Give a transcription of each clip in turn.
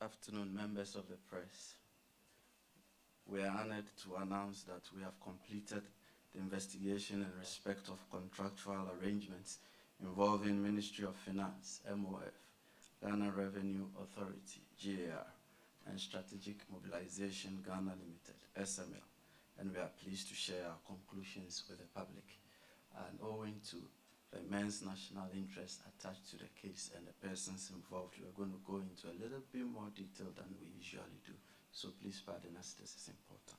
afternoon, members of the press. We are honored to announce that we have completed the investigation in respect of contractual arrangements involving Ministry of Finance, MOF, Ghana Revenue Authority, GAR, and Strategic Mobilization Ghana Limited, SML, and we are pleased to share our conclusions with the public. And owing to the immense national interest attached to the case and the persons involved, we are going to go into a little bit more detail than we usually do. So please pardon us, this is important.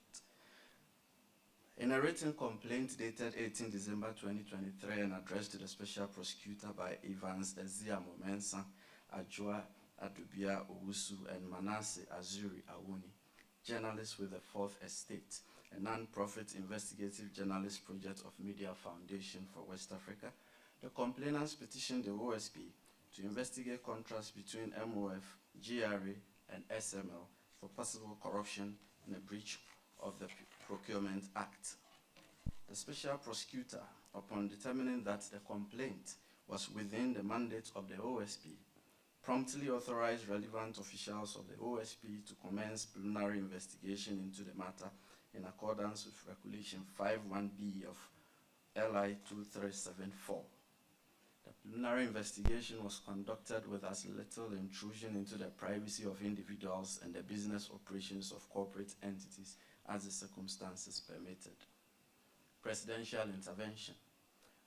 In a written complaint dated 18 December 2023 and addressed to the Special Prosecutor by Evans Eziamo Mensah, Ajua Adubia Owusu, and Manasseh Azuri Awuni, journalists with the Fourth Estate, a non-profit investigative journalist project of Media Foundation for West Africa, the complainants petitioned the OSP to investigate contracts between MOF, GRA, and SML for possible corruption and a breach of the Procurement Act. The Special Prosecutor, upon determining that the complaint was within the mandate of the OSP, promptly authorized relevant officials of the OSP to commence preliminary investigation into the matter in accordance with Regulation 51B of LI 2374. The preliminary investigation was conducted with as little intrusion into the privacy of individuals and the business operations of corporate entities as the circumstances permitted. Presidential intervention.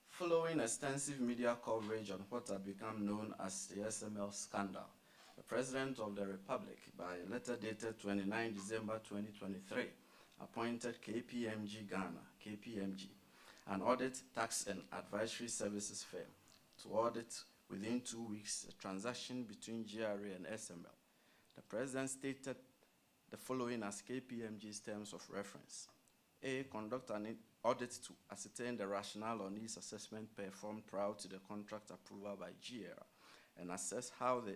Following extensive media coverage on what had become known as the SML scandal, the President of the Republic, by a letter dated 29 December 2023, appointed KPMG Ghana, KPMG, an audit, tax, and advisory services firm, to audit within 2 weeks a transaction between GRA and SML. The President stated the following as KPMG's terms of reference. A, conduct an audit to ascertain the rationale on its assessment performed prior to the contract approval by GRA and assess how the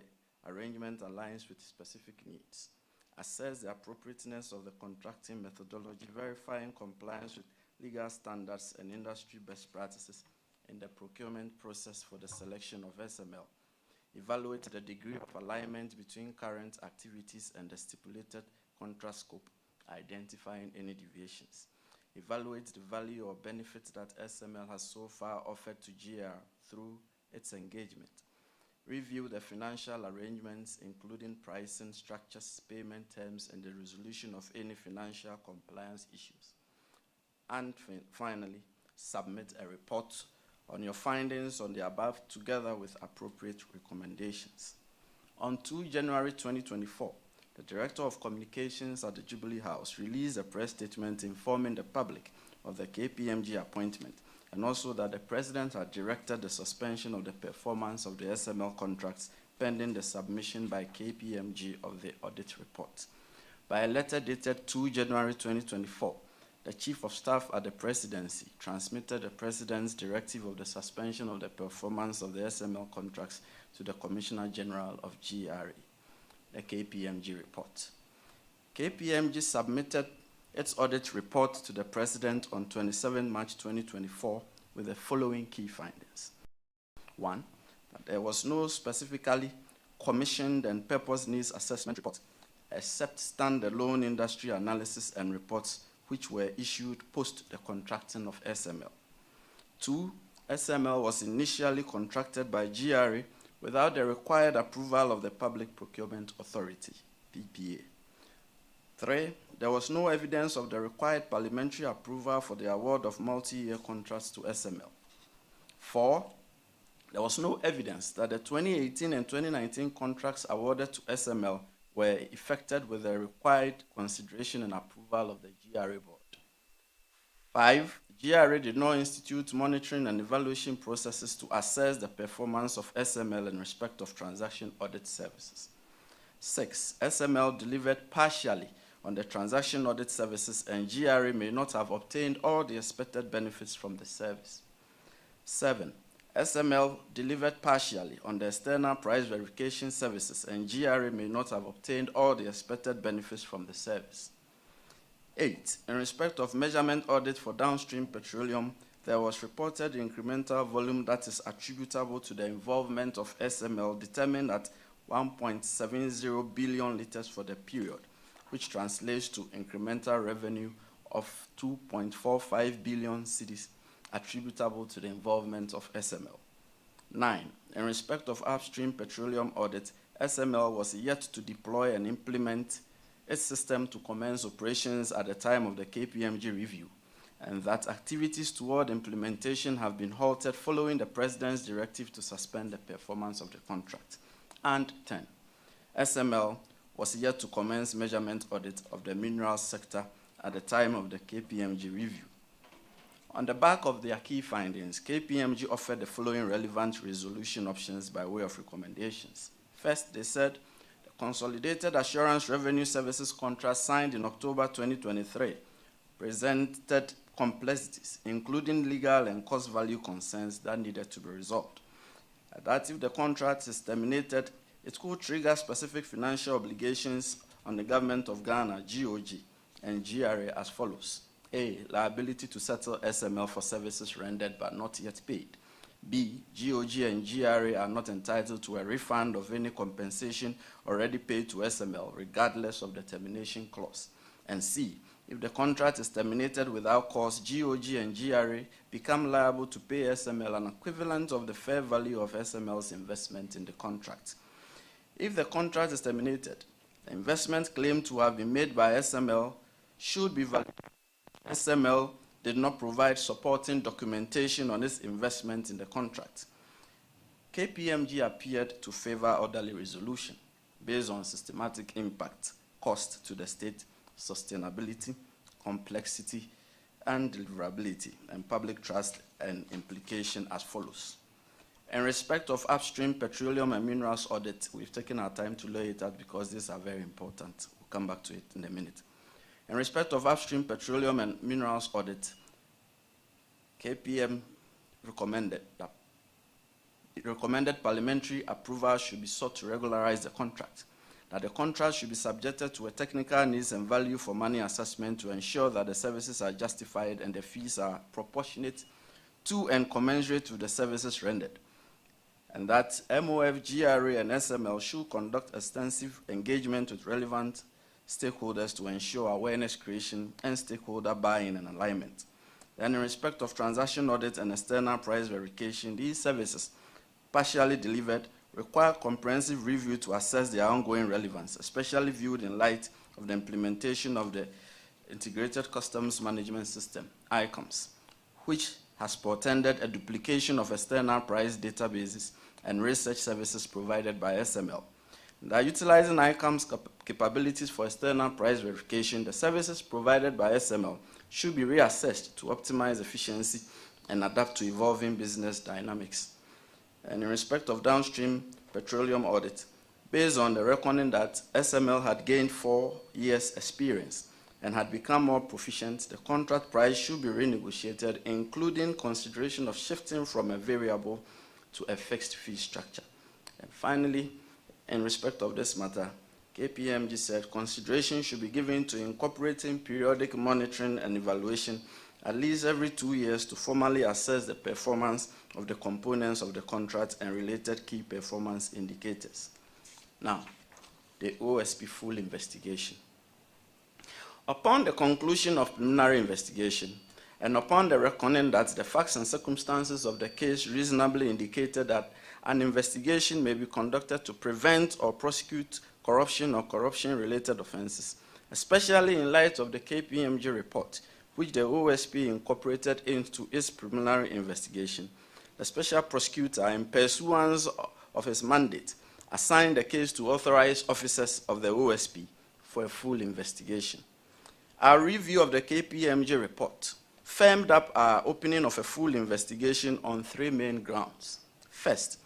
arrangement aligns with specific needs. Assess the appropriateness of the contracting methodology, verifying compliance with legal standards and industry best practices in the procurement process for the selection of SML. Evaluate the degree of alignment between current activities and the stipulated contract scope, identifying any deviations. Evaluate the value or benefits that SML has so far offered to GR through its engagement. Review the financial arrangements, including pricing structures, payment terms, and the resolution of any financial compliance issues. And finally, submit a report on your findings on the above together with appropriate recommendations. On 2 January 2024, the Director of Communications at the Jubilee House released a press statement informing the public of the KPMG appointment and also that the President had directed the suspension of the performance of the SML contracts pending the submission by KPMG of the audit report. By a letter dated 2 January 2024, the Chief of Staff at the Presidency transmitted the President's directive of the suspension of the performance of the SML contracts to the Commissioner General of GRA. The KPMG report. KPMG submitted its audit report to the President on 27 March 2024 with the following key findings. 1, that there was no specifically commissioned and purpose needs assessment report except standalone industry analysis and reports which were issued post the contracting of SML. 2, SML was initially contracted by GRA without the required approval of the Public Procurement Authority, PPA. 3, there was no evidence of the required parliamentary approval for the award of multi-year contracts to SML. 4, there was no evidence that the 2018 and 2019 contracts awarded to SML were effected with the required consideration and approval of the GRA board. 5, GRA did not institute monitoring and evaluation processes to assess the performance of SML in respect of transaction audit services. 6, SML delivered partially on the transaction audit services and GRA may not have obtained all the expected benefits from the service. 7, SML delivered partially on the external price verification services and GRA may not have obtained all the expected benefits from the service. 8, in respect of measurement audit for downstream petroleum, there was reported incremental volume that is attributable to the involvement of SML determined at 1.70 billion liters for the period, which translates to incremental revenue of 2.45 billion cedis attributable to the involvement of SML. 9. In respect of upstream petroleum audit, SML was yet to deploy and implement its system to commence operations at the time of the KPMG review, and that activities toward implementation have been halted following the President's directive to suspend the performance of the contract. And 10. SML was yet to commence measurement audit of the minerals sector at the time of the KPMG review. On the back of their key findings, KPMG offered the following relevant resolution options by way of recommendations. First, they said the Consolidated Assurance Revenue Services contract signed in October 2023 presented complexities, including legal and cost value concerns that needed to be resolved. That if the contract is terminated, it could trigger specific financial obligations on the government of Ghana, GOG, and GRA as follows. A, liability to settle SML for services rendered but not yet paid. B, GOG and GRA are not entitled to a refund of any compensation already paid to SML, regardless of the termination clause. And C, if the contract is terminated without cause, GOG and GRA become liable to pay SML an equivalent of the fair value of SML's investment in the contract. If the contract is terminated, the investment claimed to have been made by SML should be validated. SML did not provide supporting documentation on its investment in the contract. KPMG appeared to favor orderly resolution based on systematic impact, cost to the state, sustainability, complexity, and deliverability, and public trust and implication as follows. In respect of upstream petroleum and minerals audit, we've taken our time to lay it out because these are very important. We'll come back to it in a minute. In respect of upstream petroleum and minerals audit, KPM recommended parliamentary approval should be sought to regularize the contract, that the contract should be subjected to a technical needs and value for money assessment to ensure that the services are justified and the fees are proportionate to and commensurate with the services rendered, and that MOF, GRA, and SML should conduct extensive engagement with relevant stakeholders to ensure awareness creation and stakeholder buy-in and alignment. Then in respect of transaction audit and external price verification, these services, partially delivered, require comprehensive review to assess their ongoing relevance, especially viewed in light of the implementation of the Integrated Customs Management System, ICUMS, which has portended a duplication of external price databases and research services provided by SML. By utilizing ICUMS capabilities for external price verification, the services provided by SML should be reassessed to optimize efficiency and adapt to evolving business dynamics. And in respect of downstream petroleum audit, based on the reckoning that SML had gained 4 years' experience and had become more proficient, the contract price should be renegotiated, including consideration of shifting from a variable to a fixed fee structure. And finally, in respect of this matter, KPMG said consideration should be given to incorporating periodic monitoring and evaluation at least every 2 years to formally assess the performance of the components of the contract and related key performance indicators. Now, the OSP full investigation. Upon the conclusion of preliminary investigation, and upon the reckoning that the facts and circumstances of the case reasonably indicated that an investigation may be conducted to prevent or prosecute corruption or corruption-related offenses, especially in light of the KPMG report, which the OSP incorporated into its preliminary investigation. The special prosecutor, in pursuance of his mandate, assigned the case to authorized officers of the OSP for a full investigation. Our review of the KPMG report firmed up our opening of a full investigation on 3 main grounds. First,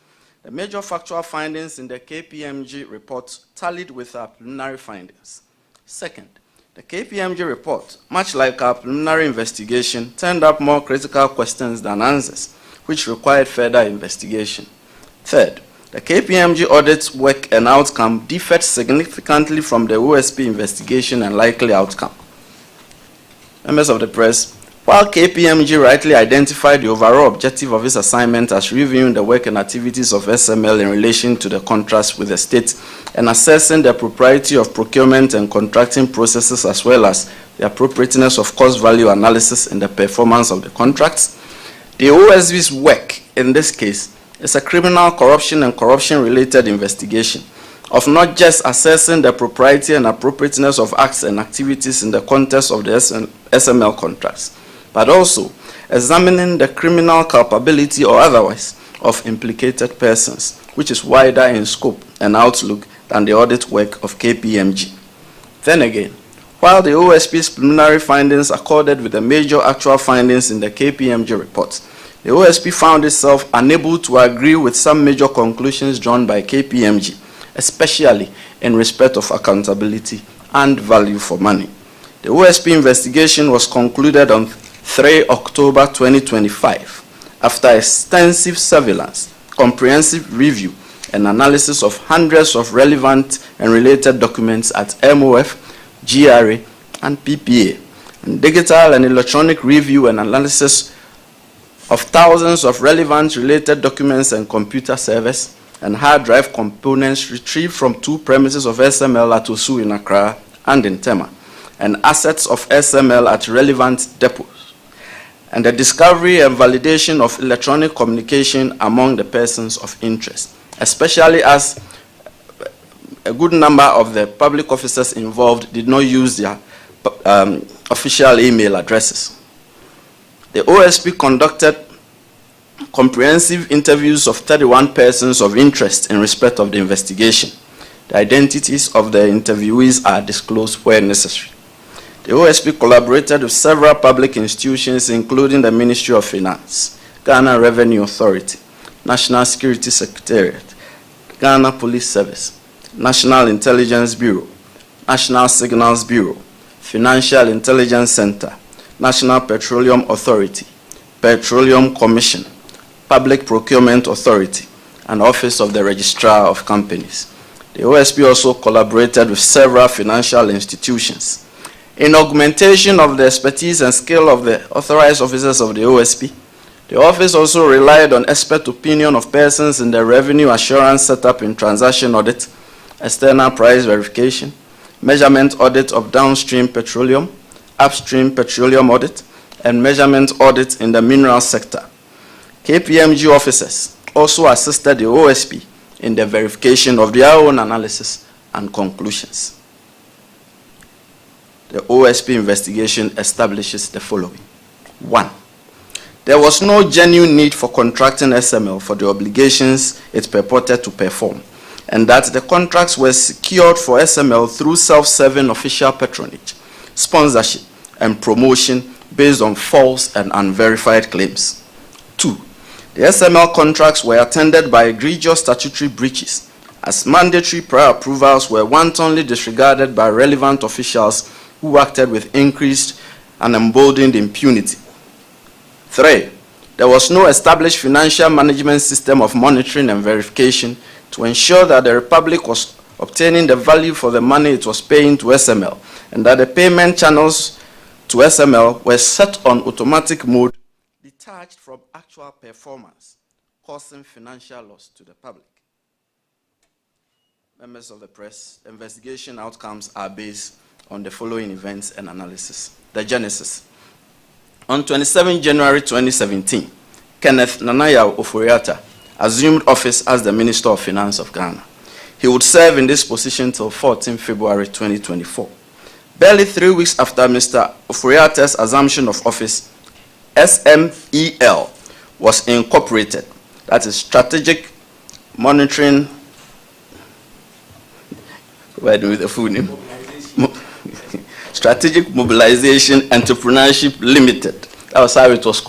the major factual findings in the KPMG report tallied with our preliminary findings. Second, the KPMG report, much like our preliminary investigation, turned up more critical questions than answers, which required further investigation. Third, the KPMG audit's work and outcome differed significantly from the OSP investigation and likely outcome. Members of the press, While KPMG rightly identified the overall objective of its assignment as reviewing the work and activities of SML in relation to the contracts with the state and assessing the propriety of procurement and contracting processes as well as the appropriateness of cost-value analysis in the performance of the contracts, the OSB's work in this case is a criminal corruption and corruption-related investigation of not just assessing the propriety and appropriateness of acts and activities in the context of the SML contracts, but also examining the criminal culpability or otherwise of implicated persons, which is wider in scope and outlook than the audit work of KPMG. Then again, while the OSP's preliminary findings accorded with the major actual findings in the KPMG report, the OSP found itself unable to agree with some major conclusions drawn by KPMG, especially in respect of accountability and value for money. The OSP investigation was concluded on 3 October 2025 after extensive surveillance, comprehensive review, and analysis of hundreds of relevant and related documents at MOF, GRA, and PPA, and digital and electronic review and analysis of thousands of relevant related documents and computer servers and hard drive components retrieved from 2 premises of SML at Osu in Accra and in Tema, and assets of SML at relevant depots, and the discovery and validation of electronic communication among the persons of interest, especially as a good number of the public officers involved did not use their official email addresses. The OSP conducted comprehensive interviews of 31 persons of interest in respect of the investigation. The identities of the interviewees are disclosed where necessary. The OSP collaborated with several public institutions, including the Ministry of Finance, Ghana Revenue Authority, National Security Secretariat, Ghana Police Service, National Intelligence Bureau, National Signals Bureau, Financial Intelligence Center, National Petroleum Authority, Petroleum Commission, Public Procurement Authority, and Office of the Registrar of Companies. The OSP also collaborated with several financial institutions. In augmentation of the expertise and skill of the authorized officers of the OSP, the office also relied on expert opinion of persons in the revenue assurance setup in transaction audit, external price verification, measurement audit of downstream petroleum, upstream petroleum audit, and measurement audit in the mineral sector. KPMG officers also assisted the OSP in the verification of their own analysis and conclusions. The OSP investigation establishes the following. 1. There was no genuine need for contracting SML for the obligations it purported to perform, and that the contracts were secured for SML through self-serving official patronage, sponsorship, and promotion based on false and unverified claims. 2. The SML contracts were attended by egregious statutory breaches, as mandatory prior approvals were wantonly disregarded by relevant officials who acted with increased and emboldened impunity. 3. There was no established financial management system of monitoring and verification to ensure that the Republic was obtaining the value for the money it was paying to SML, and that the payment channels to SML were set on automatic mode, detached from actual performance, causing financial loss to the public. Members of the press, investigation outcomes are based on the following events and analysis. The genesis. On 27 January 2017, Kenneth Nanaya Ofori-Atta assumed office as the Minister of Finance of Ghana. He would serve in this position till 14 February 2024. Barely 3 weeks after Mr. Ofori-Atta's assumption of office, SMEL was incorporated, that is Strategic Monitoring, where do we the full name? Strategic Mobilization Entrepreneurship Limited. That was how it was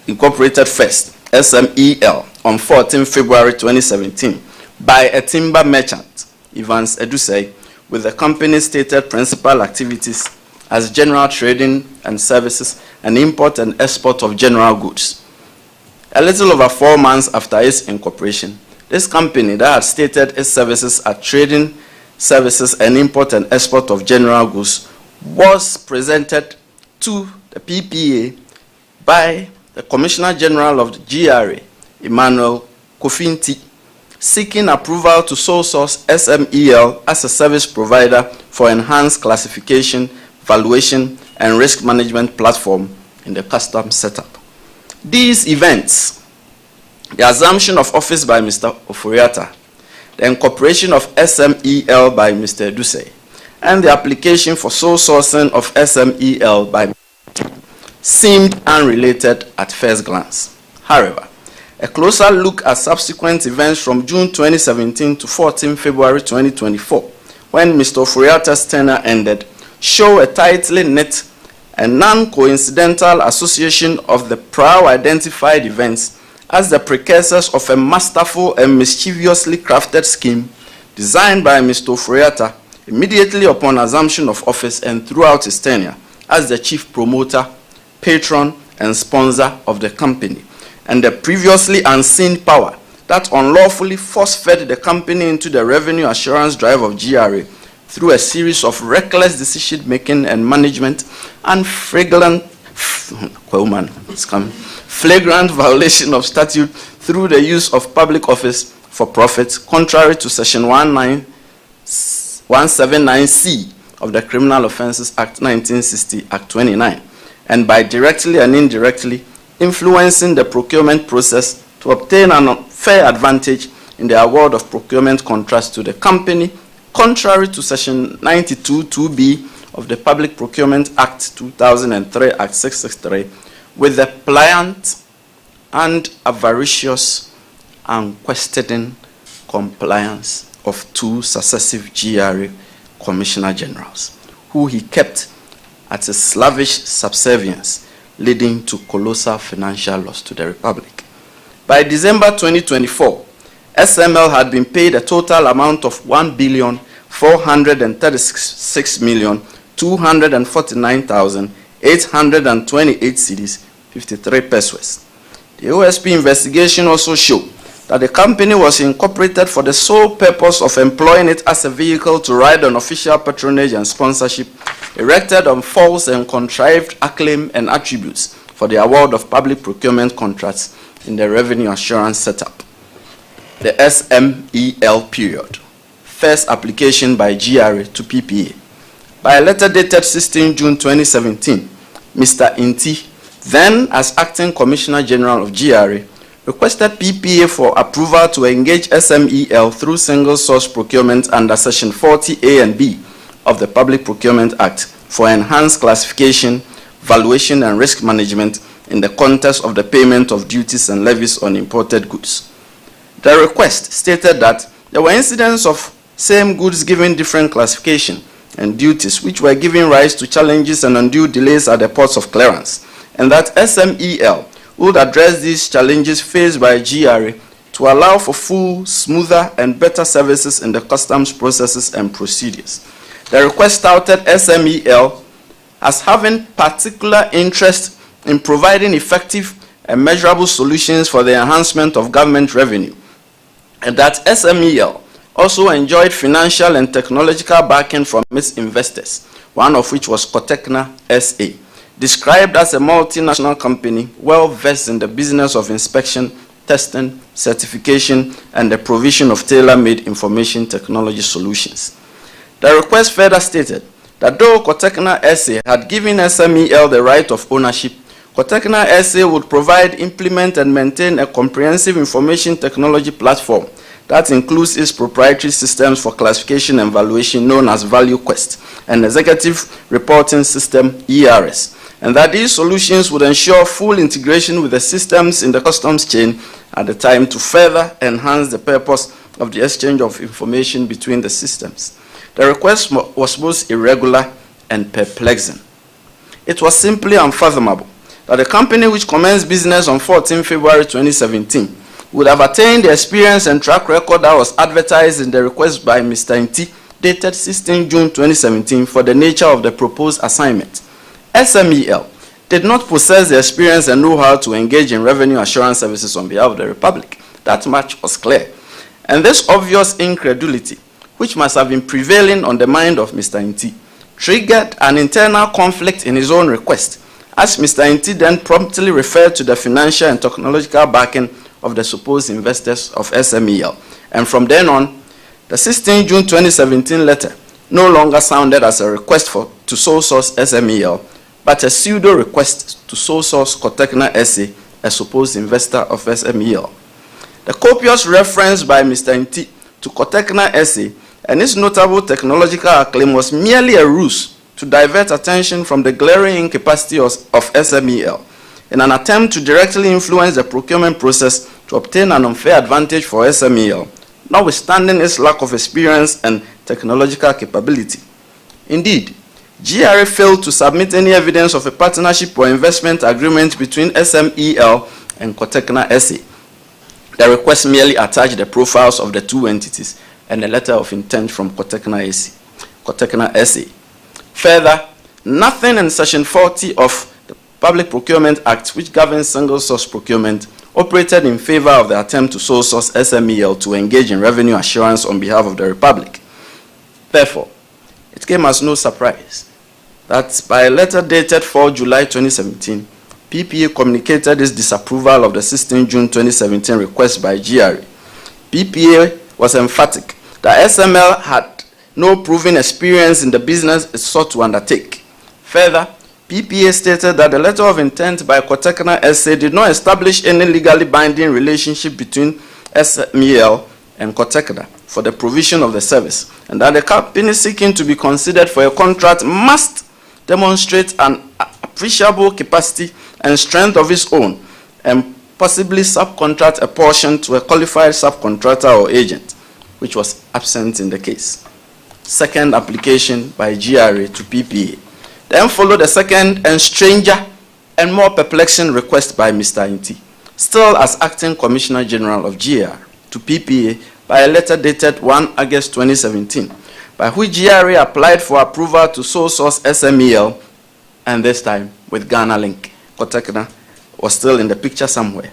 incorporated first, SMEL, on 14 February 2017 by a timber merchant, Evans Edusei, with the company's stated principal activities as general trading and services and import and export of general goods. A little over 4 months after its incorporation, this company that had stated its services at trading, services and import and export of general goods was presented to the PPA by the Commissioner General of the GRA, Emmanuel Kofinti, seeking approval to sole source SMEL as a service provider for enhanced classification, valuation, and risk management platform in the customs setup. These events, the assumption of office by Mr. Ofori-Atta, the incorporation of SMEL by Mr. Edusei, and the application for sole sourcing of SMEL by Mr. seemed unrelated at first glance. However, a closer look at subsequent events from June 2017 to 14 February 2024, when Mr. Ofori-Atta's tenure ended, show a tightly knit and non-coincidental association of the prior identified events as the precursors of a masterful and mischievously crafted scheme designed by Mr. Ofori-Atta immediately upon assumption of office and throughout his tenure as the chief promoter, patron, and sponsor of the company, and the previously unseen power that unlawfully force-fed the company into the revenue assurance drive of GRA through a series of reckless decision-making and management and flagrant violation of statute through the use of public office for profit, contrary to Section 179C of the Criminal Offences Act 1960, Act 29, and by directly and indirectly influencing the procurement process to obtain an unfair advantage in the award of procurement contracts to the company, contrary to Section 92(2)(b) of the Public Procurement Act 2003, Act 663, with the pliant and avaricious and questioning compliance of two successive GRA Commissioner Generals, who he kept at a slavish subservience, leading to colossal financial loss to the Republic. By December 2024, SML had been paid a total amount of 1,436,249,828 cedis, 53 pesos. The OSP investigation also showed that the company was incorporated for the sole purpose of employing it as a vehicle to ride on official patronage and sponsorship erected on false and contrived acclaim and attributes for the award of public procurement contracts in the revenue assurance setup. The SMEL period. First application by GRA to PPA. By a letter dated 16 June 2017, Mr. Inti, then as Acting Commissioner General of GRA, requested PPA for approval to engage SMEL through single source procurement under Section 40A and B of the Public Procurement Act for enhanced classification, valuation, and risk management in the context of the payment of duties and levies on imported goods. The request stated that there were incidents of same goods giving different classification and duties, which were giving rise to challenges and undue delays at the ports of clearance, and that SMEL would address these challenges faced by GRA to allow for full, smoother, and better services in the customs processes and procedures. The request touted SMEL as having particular interest in providing effective and measurable solutions for the enhancement of government revenue, and that SMEL also enjoyed financial and technological backing from its investors, one of which was Cotecna SA, described as a multinational company well-versed in the business of inspection, testing, certification, and the provision of tailor-made information technology solutions. The request further stated that though Cotecna SA had given SMEL the right of ownership, Cotecna SA would provide, implement, and maintain a comprehensive information technology platform that includes its proprietary systems for classification and valuation known as ValueQuest and Executive Reporting System ERS, and that these solutions would ensure full integration with the systems in the customs chain at the time to further enhance the purpose of the exchange of information between the systems. The request was both irregular and perplexing. It was simply unfathomable that the company which commenced business on 14 February 2017 would have attained the experience and track record that was advertised in the request by Mr. Inti, dated 16 June 2017, for the nature of the proposed assignment. SMEL did not possess the experience and know-how to engage in revenue assurance services on behalf of the Republic. That much was clear. And this obvious incredulity, which must have been prevailing on the mind of Mr. Inti, triggered an internal conflict in his own request, as Mr. Inti then promptly referred to the financial and technological backing of the supposed investors of SMEL. And from then on, the 16 June 2017 letter no longer sounded as a request to sole source SMEL, but a pseudo request to sole source Cotecna SA, a supposed investor of SMEL. The copious reference by Mr. Inti to Cotecna SA and its notable technological acclaim was merely a ruse to divert attention from the glaring incapacity of SMEL in an attempt to directly influence the procurement process to obtain an unfair advantage for SMEL, notwithstanding its lack of experience and technological capability. Indeed, GRA failed to submit any evidence of a partnership or investment agreement between SMEL and Cotecna SA. The request merely attached the profiles of the two entities and a letter of intent from Cotecna SA. Further, nothing in Section 40 of the Public Procurement Act, which governs single source procurement, operated in favor of the attempt to sole source SMEL to engage in revenue assurance on behalf of the Republic. Therefore, it came as no surprise that by a letter dated 4 July 2017, PPA communicated its disapproval of the 16 June 2017 request by GRA. PPA was emphatic that SML had no proven experience in the business it sought to undertake. Further, PPA stated that the letter of intent by Cotecna SA did not establish any legally binding relationship between SMEL and Cotecna for the provision of the service, and that the company seeking to be considered for a contract must demonstrate an appreciable capacity and strength of its own, and possibly subcontract a portion to a qualified subcontractor or agent, which was absent in the case. Second application by GRA to PPA. Then followed a second and stranger and more perplexing request by Mr. Inti, still as Acting Commissioner General of GR, to PPA by a letter dated 1 August 2017, by which GRA applied for approval to sole source SMEL, and this time with Ghana Link. Cotecna was still in the picture somewhere.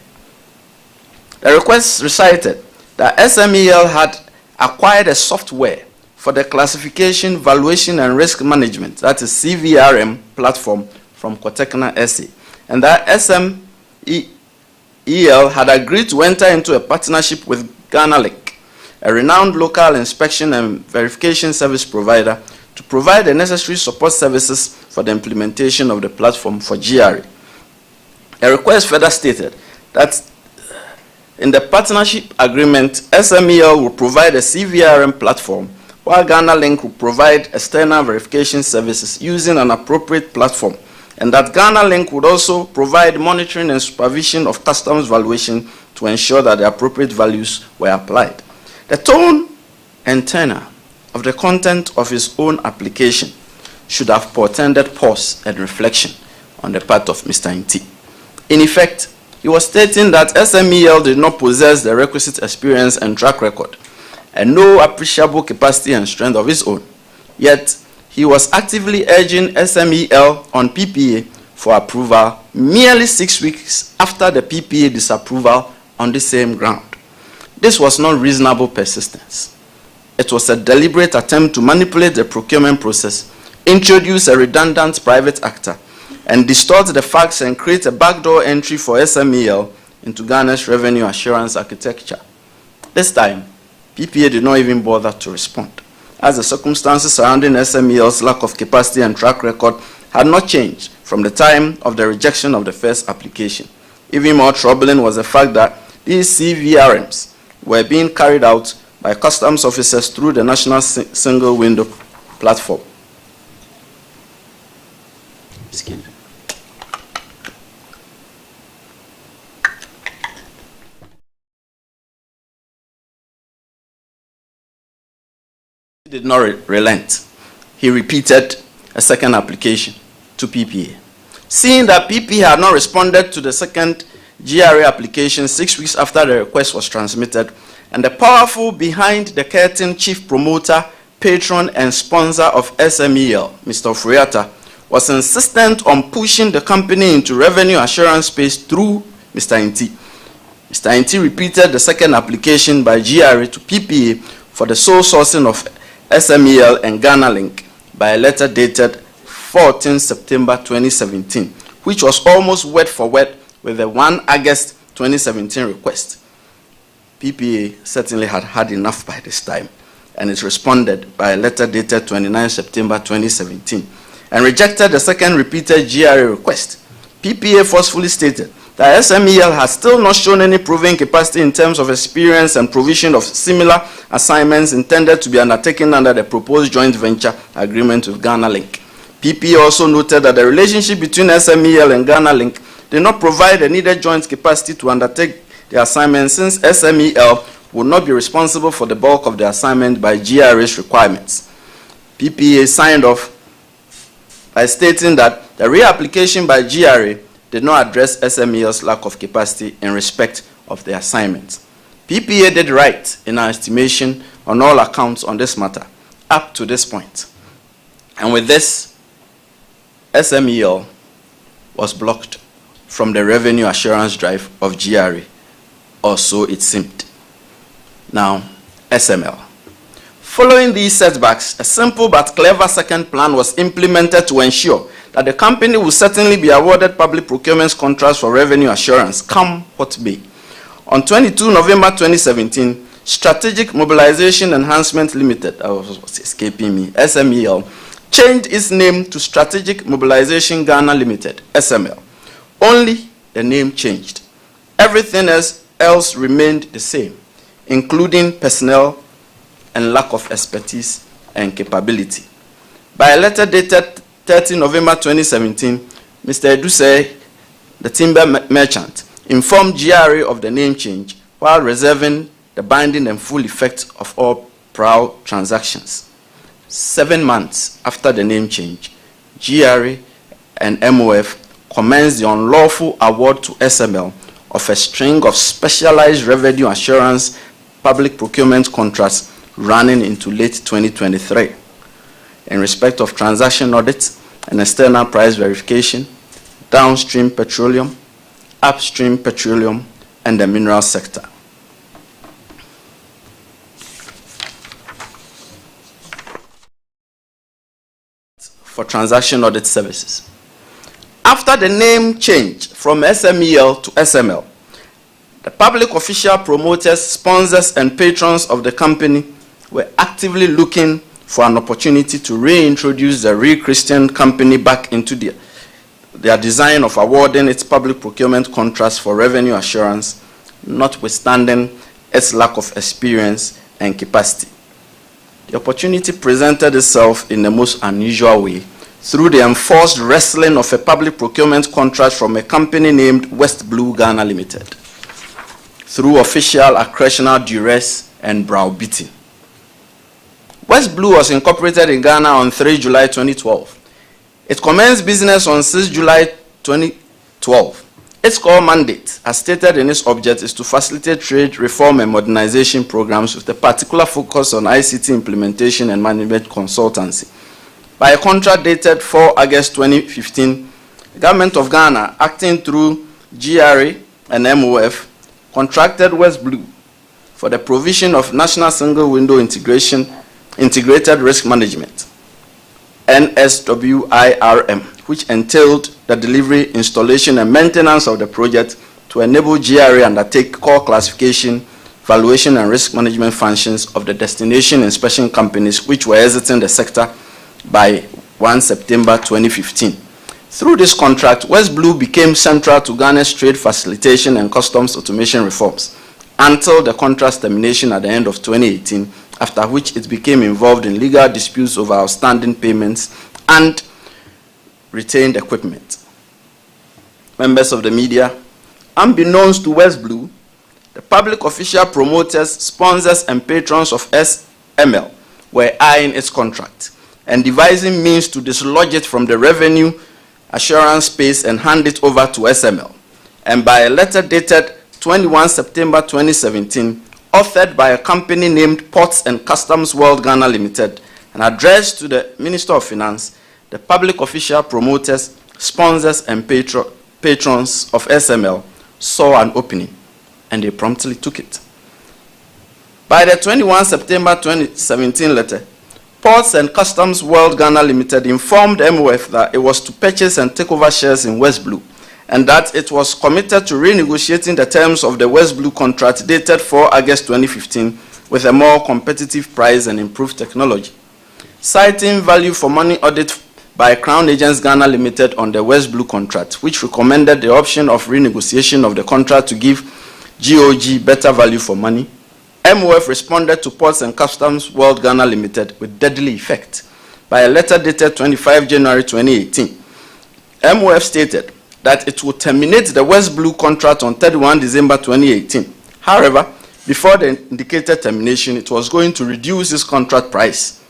The request recited that SMEL had acquired a software for the classification, valuation, and risk management, that is CVRM platform, from Cotecna SA, and that SMEL had agreed to enter into a partnership with Ghana Link, a renowned local inspection and verification service provider, to provide the necessary support services for the implementation of the platform for GRA. The request further stated that in the partnership agreement, SMEL will provide a CVRM platform, while Ghana Link will provide external verification services using an appropriate platform, and that Ghana Link would also provide monitoring and supervision of customs valuation to ensure that the appropriate values were applied. The tone and tenor of the content of his own application should have portended pause and reflection on the part of Mr. Inti. In effect, he was stating that SMEL did not possess the requisite experience and track record, and no appreciable capacity and strength of his own. Yet, he was actively urging SMEL on PPA for approval merely 6 weeks after the PPA disapproval on the same ground. This was not reasonable persistence. It was a deliberate attempt to manipulate the procurement process, introduce a redundant private actor, and distort the facts and create a backdoor entry for SMEL into Ghana's revenue assurance architecture. This time, PPA did not even bother to respond, as the circumstances surrounding SMEL's lack of capacity and track record had not changed from the time of the rejection of the first application. Even more troubling was the fact that these CVRMs were being carried out by customs officers through the National Single Window Platform. Excuse me. He did not relent. He repeated a second application to PPA. Seeing that PPA had not responded to the second GRA application 6 weeks after the request was transmitted, and the powerful behind-the-curtain chief promoter, patron, and sponsor of SMEL, Mr. Ofori-Atta, was insistent on pushing the company into revenue assurance space through Mr. Inti. Mr. Inti repeated the second application by GRA to PPA for the sole sourcing of SMEL and Ghana Link by a letter dated 14 September 2017, which was almost word for word with the 1 August 2017 request. PPA certainly had had enough by this time, and it responded by a letter dated 29 September 2017 and rejected the second repeated GRA request. PPA forcefully stated that SMEL has still not shown any proven capacity in terms of experience and provision of similar assignments intended to be undertaken under the proposed joint venture agreement with Ghana Link. PPA also noted that the relationship between SMEL and Ghana Link did not provide the needed joint capacity to undertake the assignment, since SMEL would not be responsible for the bulk of the assignment by GRA's requirements. PPA signed off by stating that the reapplication by GRA did not address SMEL's lack of capacity in respect of the assignment. PPA did right in our estimation on all accounts on this matter up to this point. And with this, SMEL was blocked from the revenue assurance drive of GRA, or so it seemed. Now, SML. Following these setbacks, a simple but clever second plan was implemented to ensure that the company will certainly be awarded public procurement contracts for revenue assurance, come what may. On 22 November 2017, Strategic Mobilization Enhancement Limited, that was escaping me, SMEL, changed its name to Strategic Mobilization Ghana Limited, SML. Only the name changed. Everything else remained the same, including personnel and lack of expertise and capability. By a letter dated 30 November 2017, Mr. Eduse, the timber merchant, informed GRA of the name change while reserving the binding and full effect of all prior transactions. 7 months after the name change, GRA and MOF commenced the unlawful award to SML of a string of specialized revenue assurance public procurement contracts running into late 2023 in respect of transaction audits and external price verification, downstream petroleum, upstream petroleum, and the mineral sector. For transaction audit services. After the name change from SMEL to SML, the public official promoters, sponsors, and patrons of the company were actively looking for an opportunity to reintroduce the re-Christian company back into their design of awarding its public procurement contracts for revenue assurance, notwithstanding its lack of experience and capacity. The opportunity presented itself in the most unusual way through the enforced wresting of a public procurement contract from a company named West Blue Ghana Limited, through official accretional duress and browbeating. West Blue was incorporated in Ghana on 3 July 2012. It commenced business on 6 July 2012. Its core mandate, as stated in its object, is to facilitate trade reform and modernization programs with a particular focus on ICT implementation and management consultancy. By a contract dated 4 August 2015, the government of Ghana, acting through GRA and MOF, contracted West Blue for the provision of National Single Window Integrated Risk Management, NSWIRM, which entailed the delivery, installation, and maintenance of the project to enable GRA undertake core classification, valuation, and risk management functions of the destination inspection companies which were exiting the sector by 1 September 2015. Through this contract, West Blue became central to Ghana's trade facilitation and customs automation reforms until the contract's termination at the end of 2018, after which it became involved in legal disputes over outstanding payments and retained equipment. Members of the media, unbeknownst to West Blue, the public official promoters, sponsors, and patrons of SML were eyeing its contract and devising means to dislodge it from the revenue assurance space and hand it over to SML. And by a letter dated 21 September 2017, authored by a company named Ports and Customs World Ghana Limited and addressed to the Minister of Finance, the public official promoters, sponsors, and patrons of SML saw an opening, and they promptly took it. By the 21 September 2017 letter, Ports and Customs World Ghana Limited informed MOF that it was to purchase and take over shares in West Blue, and that it was committed to renegotiating the terms of the West Blue contract dated 4 August 2015 with a more competitive price and improved technology. Citing value for money audit by Crown Agents Ghana Limited on the West Blue contract, which recommended the option of renegotiation of the contract to give GOG better value for money, MOF responded to Ports and Customs World Ghana Limited with deadly effect by a letter dated 25 January 2018. MOF stated that it would terminate the West Blue contract on 31 December 2018. However, before the indicated termination, it was going to reduce its contract price.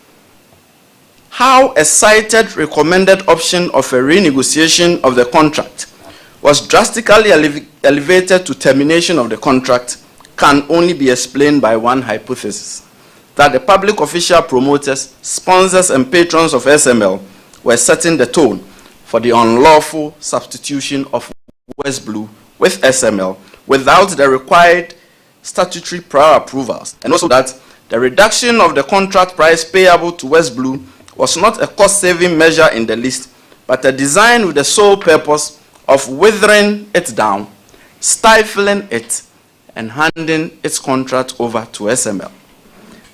How a cited recommended option of a renegotiation of the contract was drastically elevated to termination of the contract can only be explained by one hypothesis, that the public official promoters, sponsors, and patrons of SML were setting the tone for the unlawful substitution of West Blue with SML without the required statutory prior approvals, and also that the reduction of the contract price payable to West Blue was not a cost-saving measure in the least, but a design with the sole purpose of withering it down, stifling it, and handing its contract over to SML.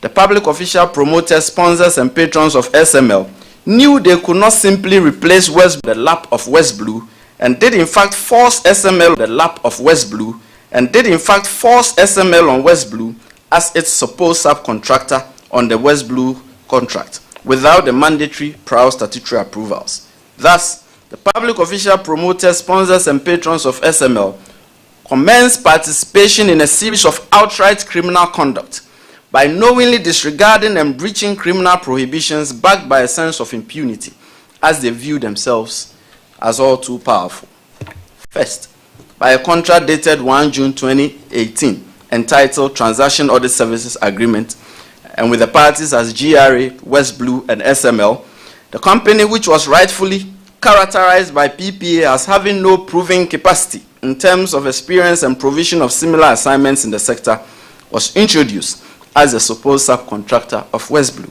The public official promoters, sponsors, and patrons of SML knew they could not simply replace West Blue on the lap of West Blue, and did in fact force SML on the lap of West Blue, and did in fact force SML on West Blue as its supposed subcontractor on the West Blue contract, without the mandatory prior statutory approvals. Thus, the public official promoters, sponsors, and patrons of SML commenced participation in a series of outright criminal conduct by knowingly disregarding and breaching criminal prohibitions backed by a sense of impunity, as they view themselves as all too powerful. First, by a contract dated 1 June 2018, entitled Transaction Audit Services Agreement, and with the parties as GRA, West Blue, and SML, the company, which was rightfully characterized by PPA as having no proving capacity in terms of experience and provision of similar assignments in the sector, was introduced as a supposed subcontractor of West Blue.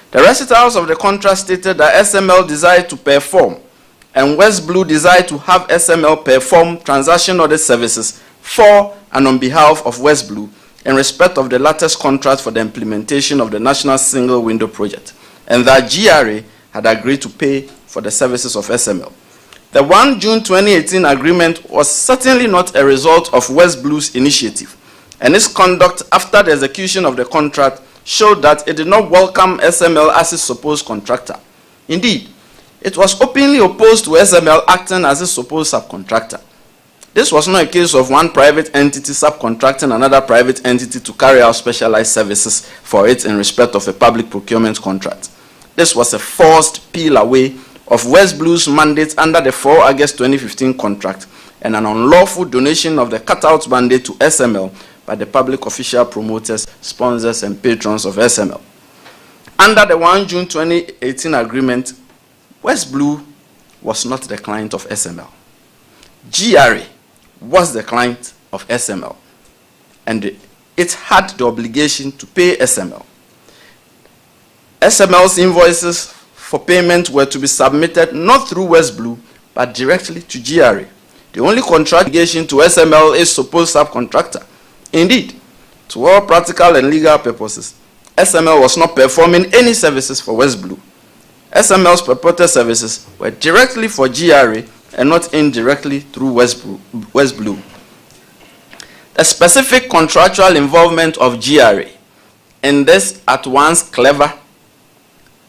The recitals of the contract stated that SML desired to perform and West Blue desired to have SML perform transaction audit services for and on behalf of West Blue in respect of the latest contract for the implementation of the National Single Window Project, and that GRA had agreed to pay for the services of SML. The 1 June 2018 agreement was certainly not a result of West Blue's initiative, and its conduct after the execution of the contract showed that it did not welcome SML as its supposed contractor. Indeed, it was openly opposed to SML acting as its supposed subcontractor. This was not a case of one private entity subcontracting another private entity to carry out specialized services for it in respect of a public procurement contract. This was a forced peel away of West Blue's mandate under the 4 August 2015 contract and an unlawful donation of the cutout mandate to SML by the public official promoters, sponsors, and patrons of SML. Under the 1 June 2018 agreement, West Blue was not the client of SML. GRA was the client of SML, and it had the obligation to pay SML. SML's invoices for payment were to be submitted not through West Blue, but directly to GRA. The only contract obligation to SML is supposed subcontractor. Indeed, to all practical and legal purposes, SML was not performing any services for West Blue. SML's purported services were directly for GRA and not indirectly through West Blue. The specific contractual involvement of GRA in this at once clever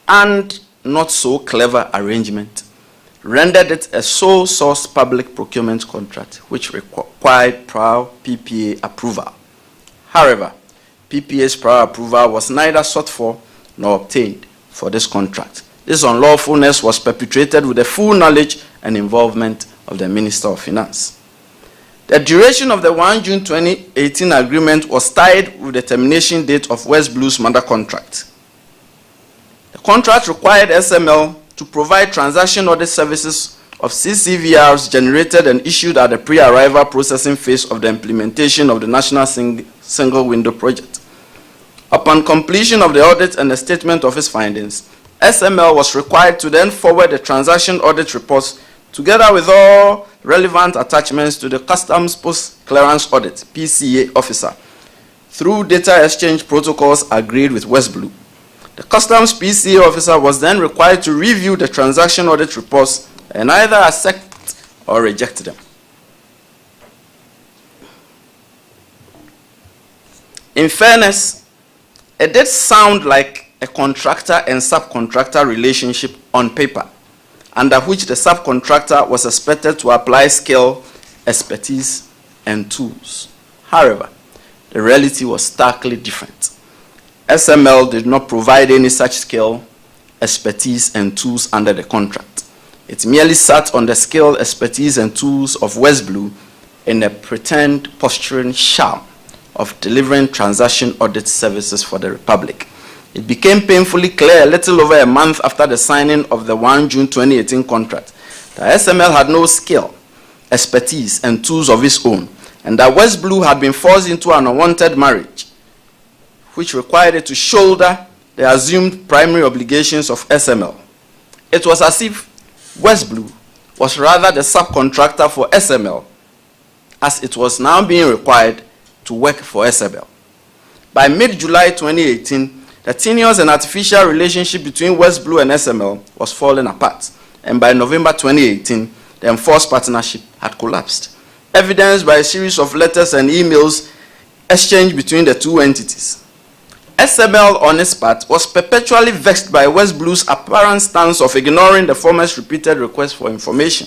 and not so clever arrangement rendered it a sole source public procurement contract which required prior PPA approval. However, PPA's prior approval was neither sought for nor obtained for this contract. This unlawfulness was perpetrated with the full knowledge and involvement of the Minister of Finance. The duration of the 1 June 2018 agreement was tied with the termination date of West Blue's mother contract. The contract required SML to provide transaction audit services of CCVRs generated and issued at the pre-arrival processing phase of the implementation of the National Single Window Project. Upon completion of the audit and the statement of its findings, SML was required to then forward the transaction audit reports together with all relevant attachments to the Customs Post-Clearance Audit (PCA) officer through data exchange protocols agreed with West Blue. The Customs PCA officer was then required to review the transaction audit reports and either accept or reject them. In fairness, it did sound like a contractor and subcontractor relationship on paper, under which the subcontractor was expected to apply skill, expertise, and tools. However, the reality was starkly different. SML did not provide any such skill, expertise, and tools under the contract. It merely sat on the skill, expertise, and tools of West Blue in a pretend posturing sham of delivering transaction audit services for the Republic. It became painfully clear a little over a month after the signing of the 1 June 2018 contract that SML had no skill, expertise, and tools of its own, and that West Blue had been forced into an unwanted marriage, which required it to shoulder the assumed primary obligations of SML. It was as if West Blue was rather the subcontractor for SML, as it was now being required to work for SML. By mid-July 2018, the tenuous and artificial relationship between West Blue and SML was falling apart, and by November 2018, the enforced partnership had collapsed, evidenced by a series of letters and emails exchanged between the two entities. SML, on its part, was perpetually vexed by West Blue's apparent stance of ignoring the former's repeated requests for information.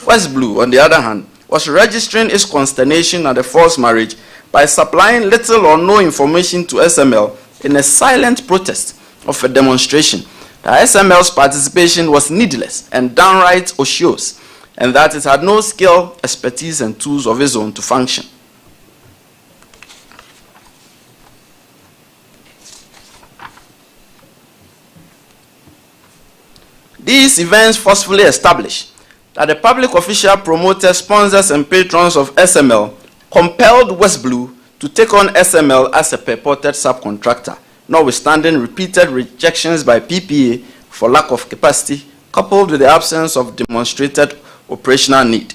West Blue, on the other hand, was registering its consternation at the forced marriage by supplying little or no information to SML in a silent protest of a demonstration that SML's participation was needless and downright odious, and that it had no skill, expertise, and tools of its own to function. These events forcefully established that the public official, promoters, sponsors, and patrons of SML compelled West Blue to take on SML as a purported subcontractor, notwithstanding repeated rejections by PPA for lack of capacity, coupled with the absence of demonstrated operational need.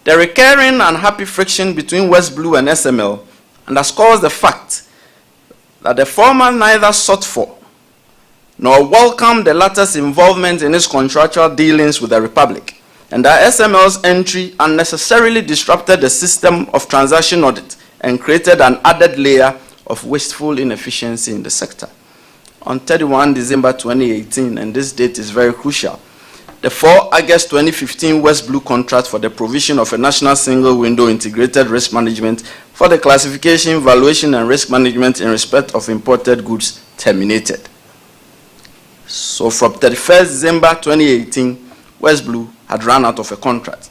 The recurring unhappy friction between West Blue and SML underscores the fact that the former neither sought for nor welcomed the latter's involvement in its contractual dealings with the Republic, and that SML's entry unnecessarily disrupted the system of transaction audit and created an added layer of wasteful inefficiency in the sector. On 31 December 2018, and this date is very crucial, the 4 August 2015 West Blue contract for the provision of a national single-window integrated risk management for the classification, valuation, and risk management in respect of imported goods terminated. So from 31st December 2018, West Blue had run out of a contract.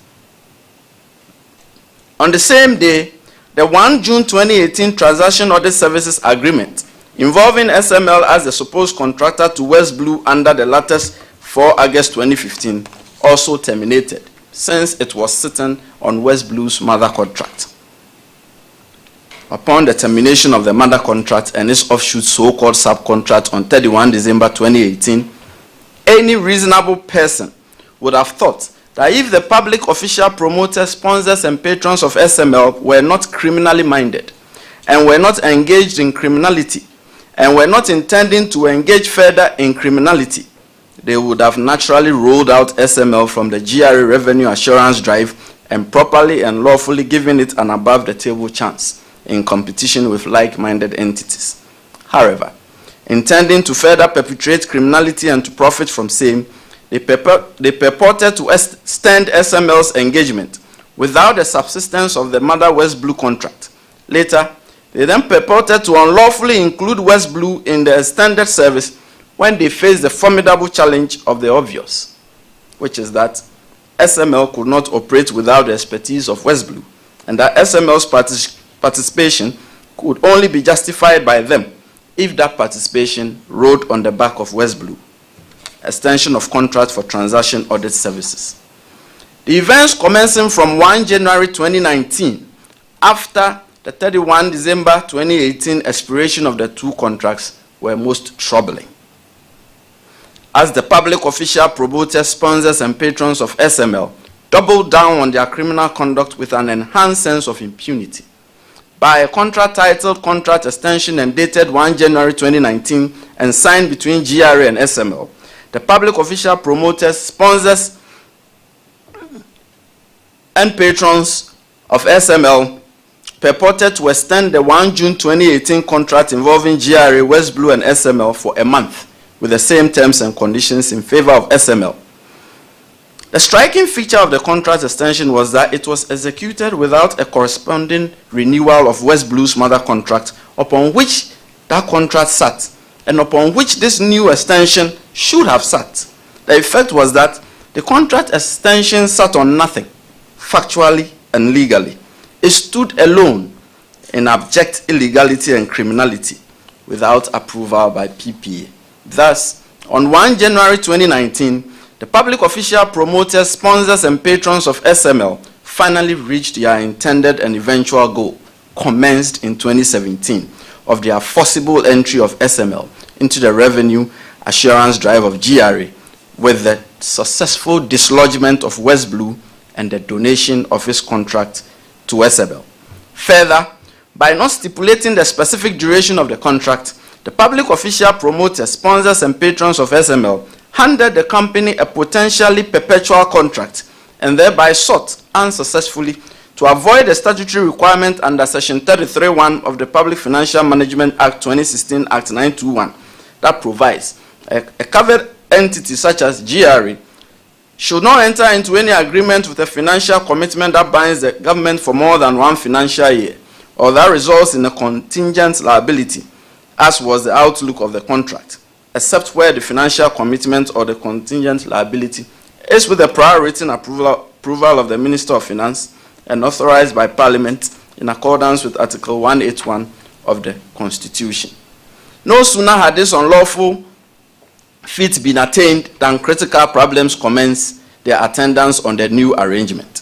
On the same day, the 1 June 2018 Transaction Audit Services Agreement involving SML as the supposed contractor to West Blue under the latter's 4 August 2015 also terminated, since it was sitting on West Blue's mother contract. Upon the termination of the mother contract and its offshoot so-called subcontract on 31 December 2018, any reasonable person would have thought that if the public official, promoters, sponsors, and patrons of SML were not criminally minded and were not engaged in criminality and were not intending to engage further in criminality, they would have naturally rolled out SML from the GRA revenue assurance drive and properly and lawfully given it an above-the-table chance in competition with like-minded entities. However, intending to further perpetrate criminality and to profit from same, they purported to extend SML's engagement without the subsistence of the mother West Blue contract. Later, they then purported to unlawfully include West Blue in the extended service when they faced the formidable challenge of the obvious, which is that SML could not operate without the expertise of West Blue, and that SML's participation could only be justified by them if that participation rode on the back of West Blue. Extension of contract for transaction audit services. The events commencing from 1 January 2019, after the the 31 December 2018 expiration of the two contracts were most troubling, as the public official promoters, sponsors, and patrons of SML doubled down on their criminal conduct with an enhanced sense of impunity. By a contract titled Contract Extension and dated 1 January 2019 and signed between GRA and SML, the public official promoters, sponsors, and patrons of SML purported to extend the 1 June 2018 contract involving GRA, West Blue, and SML for a month with the same terms and conditions in favor of SML. The striking feature of the contract extension was that it was executed without a corresponding renewal of West Blue's mother contract upon which that contract sat and upon which this new extension should have sat. The effect was that the contract extension sat on nothing, factually and legally. It stood alone in abject illegality and criminality without approval by PPA. Thus, on 1 January 2019, the public official promoters, sponsors, and patrons of SML finally reached their intended and eventual goal, commenced in 2017, of their forcible entry of SML into the revenue assurance drive of GRA with the successful dislodgement of West Blue and the donation of his contract to SML. Further, by not stipulating the specific duration of the contract, the public official promoters, sponsors, and patrons of SML handed the company a potentially perpetual contract and thereby sought unsuccessfully to avoid the statutory requirement under Section 33(1) of the Public Financial Management Act 2016 Act 921 that provides a covered entity such as GRA should not enter into any agreement with a financial commitment that binds the government for more than one financial year or that results in a contingent liability, as was the outlook of the contract, except where the financial commitment or the contingent liability is with the prior written approval of the Minister of Finance and authorized by Parliament in accordance with Article 181 of the Constitution. No sooner had this unlawful feat been attained than critical problems commenced their attendance on the new arrangement.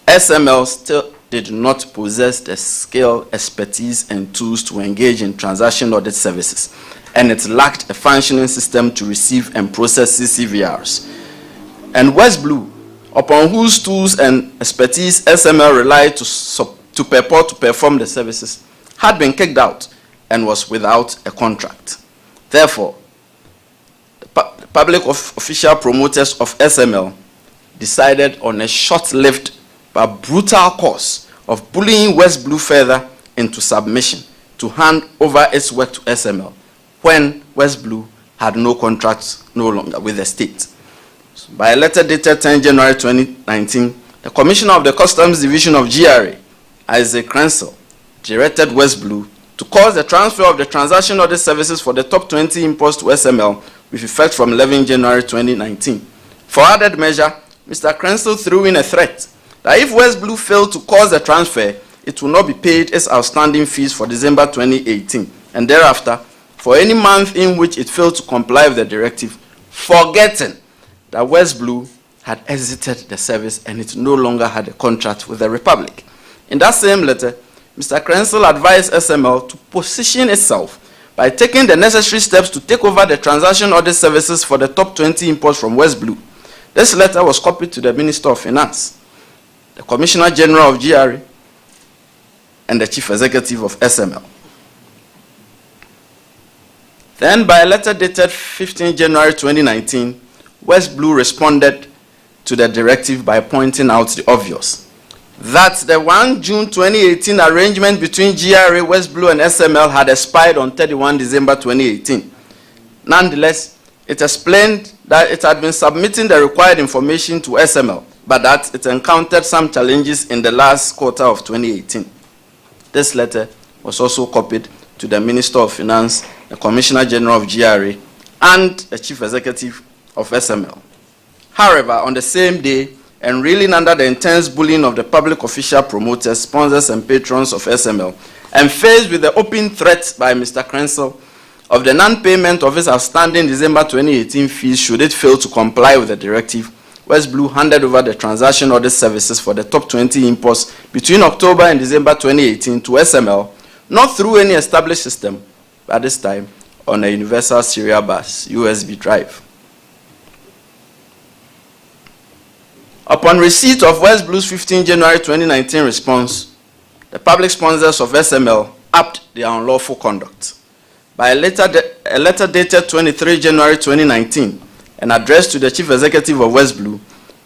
SML still did not possess the skill, expertise, and tools to engage in transaction audit services, and it lacked a functioning system to receive and process CCVRs. And West Blue, upon whose tools and expertise SML relied to purport to perform the services, had been kicked out and was without a contract. Therefore, the public official promoters of SML decided on a short-lived but brutal course of bullying West Blue further into submission to hand over its work to SML when West Blue had no contracts no longer with the state. So by a letter dated 10 January 2019, the Commissioner of the Customs Division of GRA, Isaac Crensel, directed West Blue to cause the transfer of the transaction audit services for the top 20 imports to SML with effect from 11 January 2019. For added measure, Mr. Crensel threw in a threat that if West Blue failed to cause the transfer, it will not be paid its outstanding fees for December 2018, and thereafter, for any month in which it failed to comply with the directive, forgetting that West Blue had exited the service and it no longer had a contract with the Republic. In that same letter, Mr. Crensel advised SML to position itself by taking the necessary steps to take over the transaction audit services for the top 20 imports from West Blue. This letter was copied to the Minister of Finance, the Commissioner General of GRA, and the Chief Executive of SML. Then, by a letter dated 15 January 2019, West Blue responded to the directive by pointing out the obvious, that the 1 June 2018 arrangement between GRA, West Blue, and SML had expired on 31 December 2018. Nonetheless, it explained that it had been submitting the required information to SML, but that it encountered some challenges in the last quarter of 2018. This letter was also copied to the Minister of Finance, the Commissioner General of GRA, and the Chief Executive of SML. However, on the same day, and reeling under the intense bullying of the public official promoters, sponsors, and patrons of SML, and faced with the open threat by Mr. Crensel of the non-payment of his outstanding December 2018 fees should it fail to comply with the directive, West Blue handed over the transaction audit services for the top 20 imports between October and December 2018 to SML, not through any established system, at this time on a universal serial bus, USB drive. Upon receipt of West Blue's 15 January 2019 response, the public sponsors of SML upped their unlawful conduct. By a letter dated 23 January 2019 and addressed to the Chief Executive of West Blue,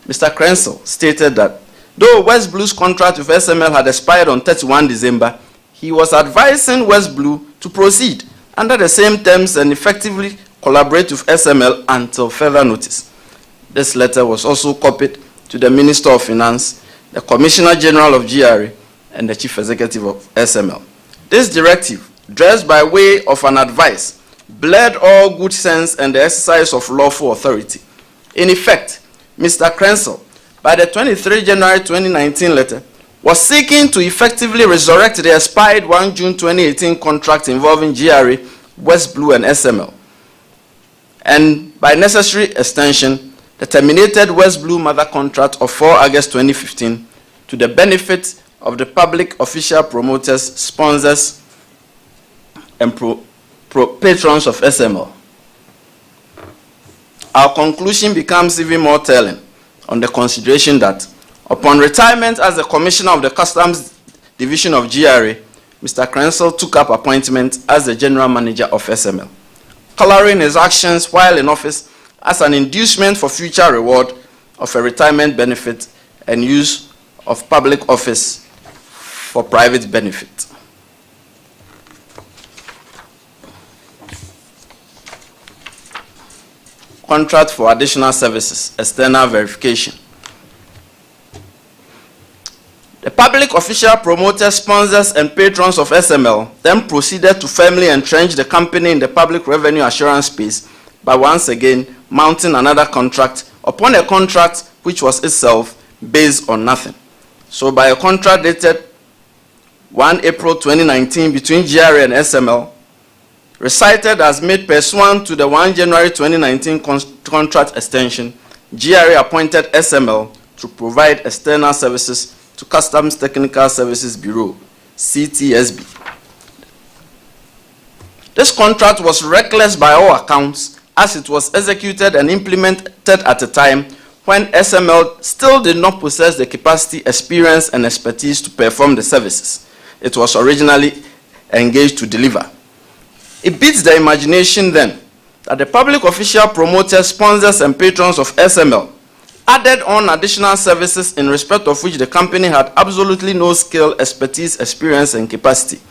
Mr. Krensel stated that though West Blue's contract with SML had expired on 31 December, he was advising West Blue to proceed under the same terms and effectively collaborate with SML until further notice. This letter was also copied to the Minister of Finance, the Commissioner General of GRA, and the Chief Executive of SML. This directive, dressed by way of an advice, blurred all good sense and the exercise of lawful authority. In effect, Mr. Krensel, by the 23 January 2019 letter, was seeking to effectively resurrect the expired 1 June 2018 contract involving GRA, West Blue, and SML. And by necessary extension, the terminated West Blue mother contract of 4 August 2015 to the benefit of the public official promoters, sponsors, and patrons of SML. Our conclusion becomes even more telling on the consideration that upon retirement as the Commissioner of the Customs Division of GRA, Mr. Krensel took up appointment as the General Manager of SML, coloring his actions while in office as an inducement for future reward of a retirement benefit and use of public office for private benefit. Contract for additional services, external verification. The public official promoters, sponsors, and patrons of SML then proceeded to firmly entrench the company in the public revenue assurance space by once again mounting another contract upon a contract which was itself based on nothing. So by a contract dated 1 April 2019 between GRA and SML, recited as made pursuant to the 1 January 2019 contract extension, GRA appointed SML to provide external services to Customs Technical Services Bureau, CTSB. This contract was reckless by all accounts, as it was executed and implemented at a time when SML still did not possess the capacity, experience, and expertise to perform the services it was originally engaged to deliver. It beats the imagination then that the public official promoters, sponsors, and patrons of SML added on additional services in respect of which the company had absolutely no skill, expertise, experience, and capacity.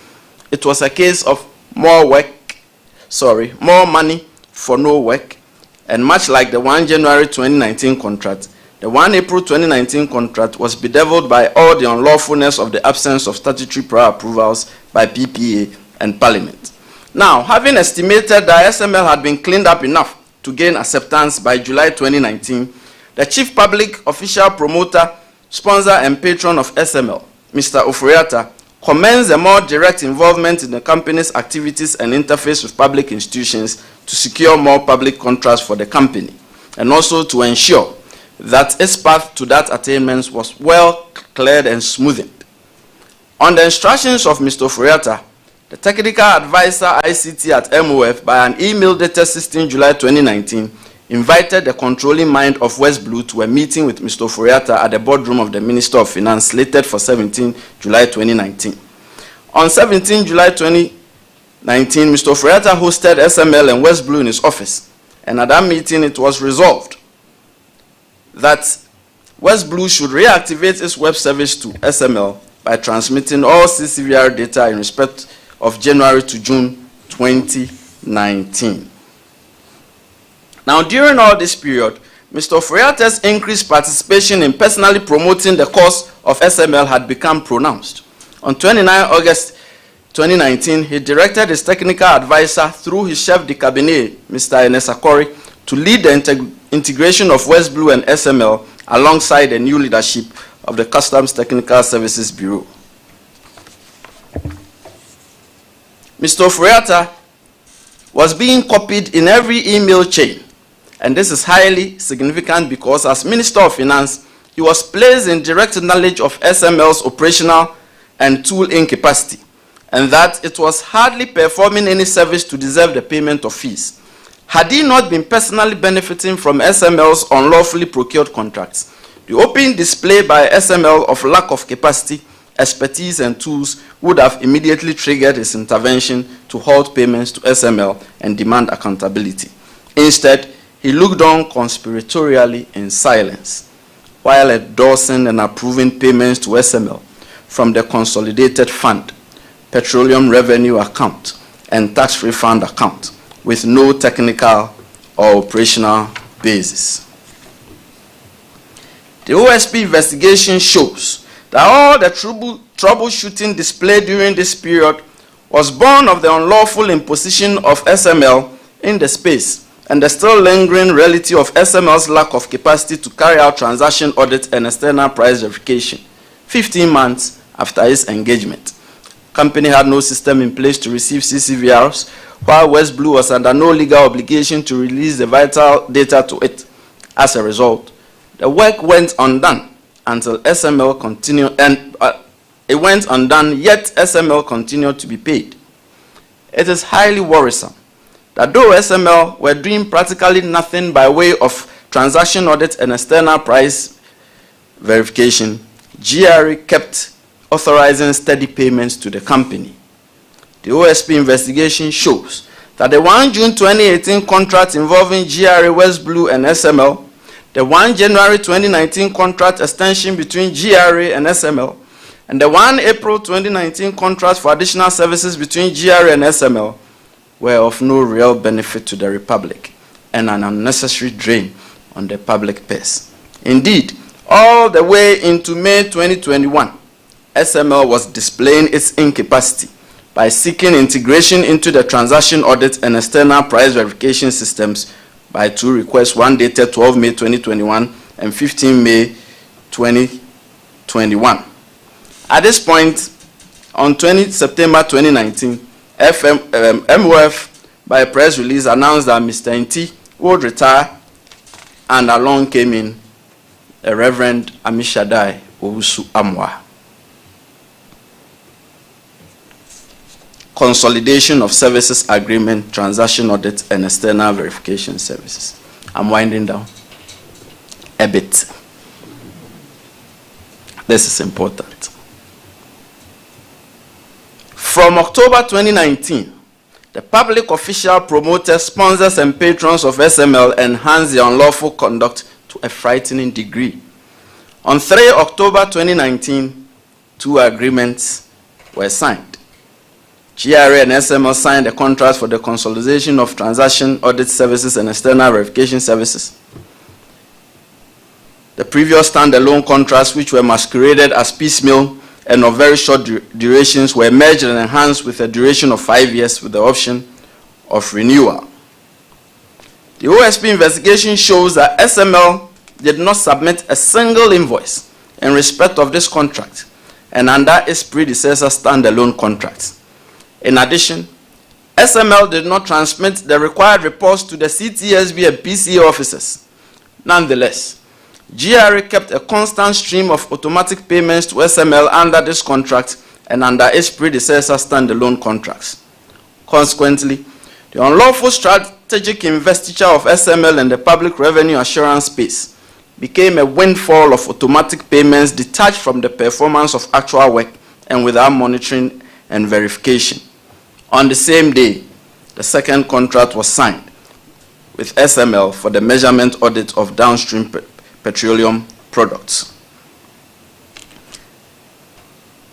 It was a case of more money for no work, and much like the 1 January 2019 contract, the 1 April 2019 contract was bedeviled by all the unlawfulness of the absence of statutory prior approvals by PPA and Parliament. Now, having estimated that SML had been cleaned up enough to gain acceptance by July 2019, the chief public official promoter, sponsor, and patron of SML, Mr. Ofori-Atta, commends a more direct involvement in the company's activities and interface with public institutions to secure more public contracts for the company, and also to ensure that its path to that attainment was well cleared and smoothened. On the instructions of Mr. Ofori-Atta, the technical advisor ICT at MOF, by an email dated 16 July 2019, invited the controlling mind of West Blue to a meeting with Mr. Ofori-Atta at the boardroom of the Minister of Finance, slated for 17 July 2019. On 17 July 2019, Mr. Ofori-Atta hosted SML and West Blue in his office, and at that meeting it was resolved that West Blue should reactivate its web service to SML by transmitting all CCVR data in respect of January to June 2019. Now, during all this period, Mr. Ofori-Atta's increased participation in personally promoting the cause of SML had become pronounced. On 29 August 2019, he directed his technical advisor through his chef de cabinet, Mr. Enesakori, to lead the integration of West Blue and SML alongside the new leadership of the Customs Technical Services Bureau. Mr. Ofori-Atta was being copied in every email chain, And this is highly significant because as Minister of Finance, he was placed in direct knowledge of SML's operational and tool incapacity, and that it was hardly performing any service to deserve the payment of fees. Had he not been personally benefiting from SML's unlawfully procured contracts, the open display by SML of lack of capacity, expertise, and tools would have immediately triggered his intervention to halt payments to SML and demand accountability. Instead, he looked on conspiratorially in silence, while endorsing and approving payments to SML from the Consolidated Fund, Petroleum Revenue Account, and Tax Refund Account, with no technical or operational basis. The OSP investigation shows that all the troubleshooting displayed during this period was born of the unlawful imposition of SML in the space and the still lingering reality of SML's lack of capacity to carry out transaction audit and external price verification 15 months after its engagement. The company had no system in place to receive CCVRs, while West Blue was under no legal obligation to release the vital data to it. As a result, the work went undone until SML continued, and it went undone, yet SML continued to be paid. It is highly worrisome that though SML were doing practically nothing by way of transaction audit and external price verification, GRA kept authorizing steady payments to the company. The OSP investigation shows that the 1 June 2018 contract involving GRA, West Blue, and SML, the 1 January 2019 contract extension between GRA and SML, and the 1 April 2019 contract for additional services between GRA and SML were of no real benefit to the Republic and an unnecessary drain on the public purse. Indeed, all the way into May 2021, SML was displaying its incapacity by seeking integration into the transaction audit and external price verification systems by 2 requests, one dated 12 May 2021 and 15 May 2021. At this point, on 20 September 2019, MOF, by a press release, announced that Mr. Nti would retire, and along came in a Reverend Amishadai Owusu Amwa. Consolidation of Services Agreement, Transaction Audit, and External Verification Services. I'm winding down a bit. This is important. From October 2019, the public official, promoters, sponsors, and patrons of SML enhanced the unlawful conduct to a frightening degree. On 3 October 2019, 2 agreements were signed. GRA and SML signed a contract for the consolidation of transaction audit services and external verification services. The previous standalone contracts, which were masqueraded as piecemeal and of very short durations, were merged and enhanced with a duration of 5 years with the option of renewal. The OSP investigation shows that SML did not submit a single invoice in respect of this contract and under its predecessor standalone contracts. In addition, SML did not transmit the required reports to the CTSB and PCA officers. Nonetheless, GRA kept a constant stream of automatic payments to SML under this contract and under its predecessor standalone contracts. Consequently, the unlawful strategic investiture of SML in the public revenue assurance space became a windfall of automatic payments detached from the performance of actual work and without monitoring and verification. On the same day, the second contract was signed with SML for the measurement audit of downstream petroleum products.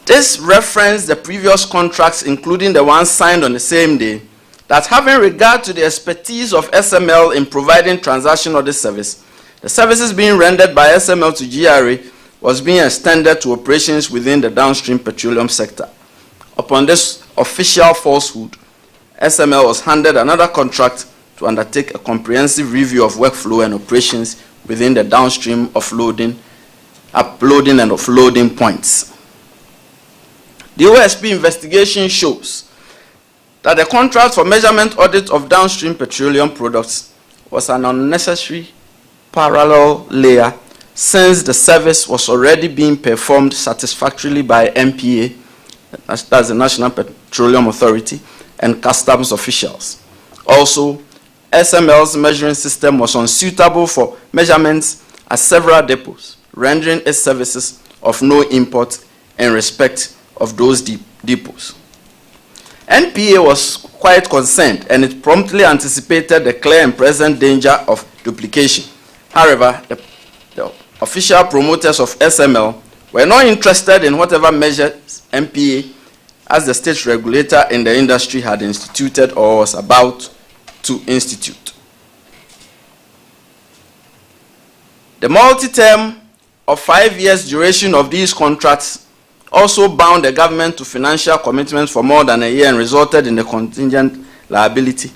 This referenced the previous contracts, including the ones signed on the same day, that having regard to the expertise of SML in providing transaction audit service, the services being rendered by SML to GRA was being extended to operations within the downstream petroleum sector. Upon this official falsehood, SML was handed another contract to undertake a comprehensive review of workflow and operations within the downstream uploading and offloading points. The OSP investigation shows that the contract for measurement audit of downstream petroleum products was an unnecessary parallel layer since the service was already being performed satisfactorily by NPA, that's the National Petroleum Authority, and customs officials. Also, SML's measuring system was unsuitable for measurements at several depots, rendering its services of no import in respect of those depots. NPA was quite concerned, and it promptly anticipated the clear and present danger of duplication. However, the official promoters of SML were not interested in whatever measures NPA, as the state regulator in the industry, had instituted or was about to institute. The multi-term of 5 years duration of these contracts also bound the government to financial commitments for more than a year and resulted in a contingent liability,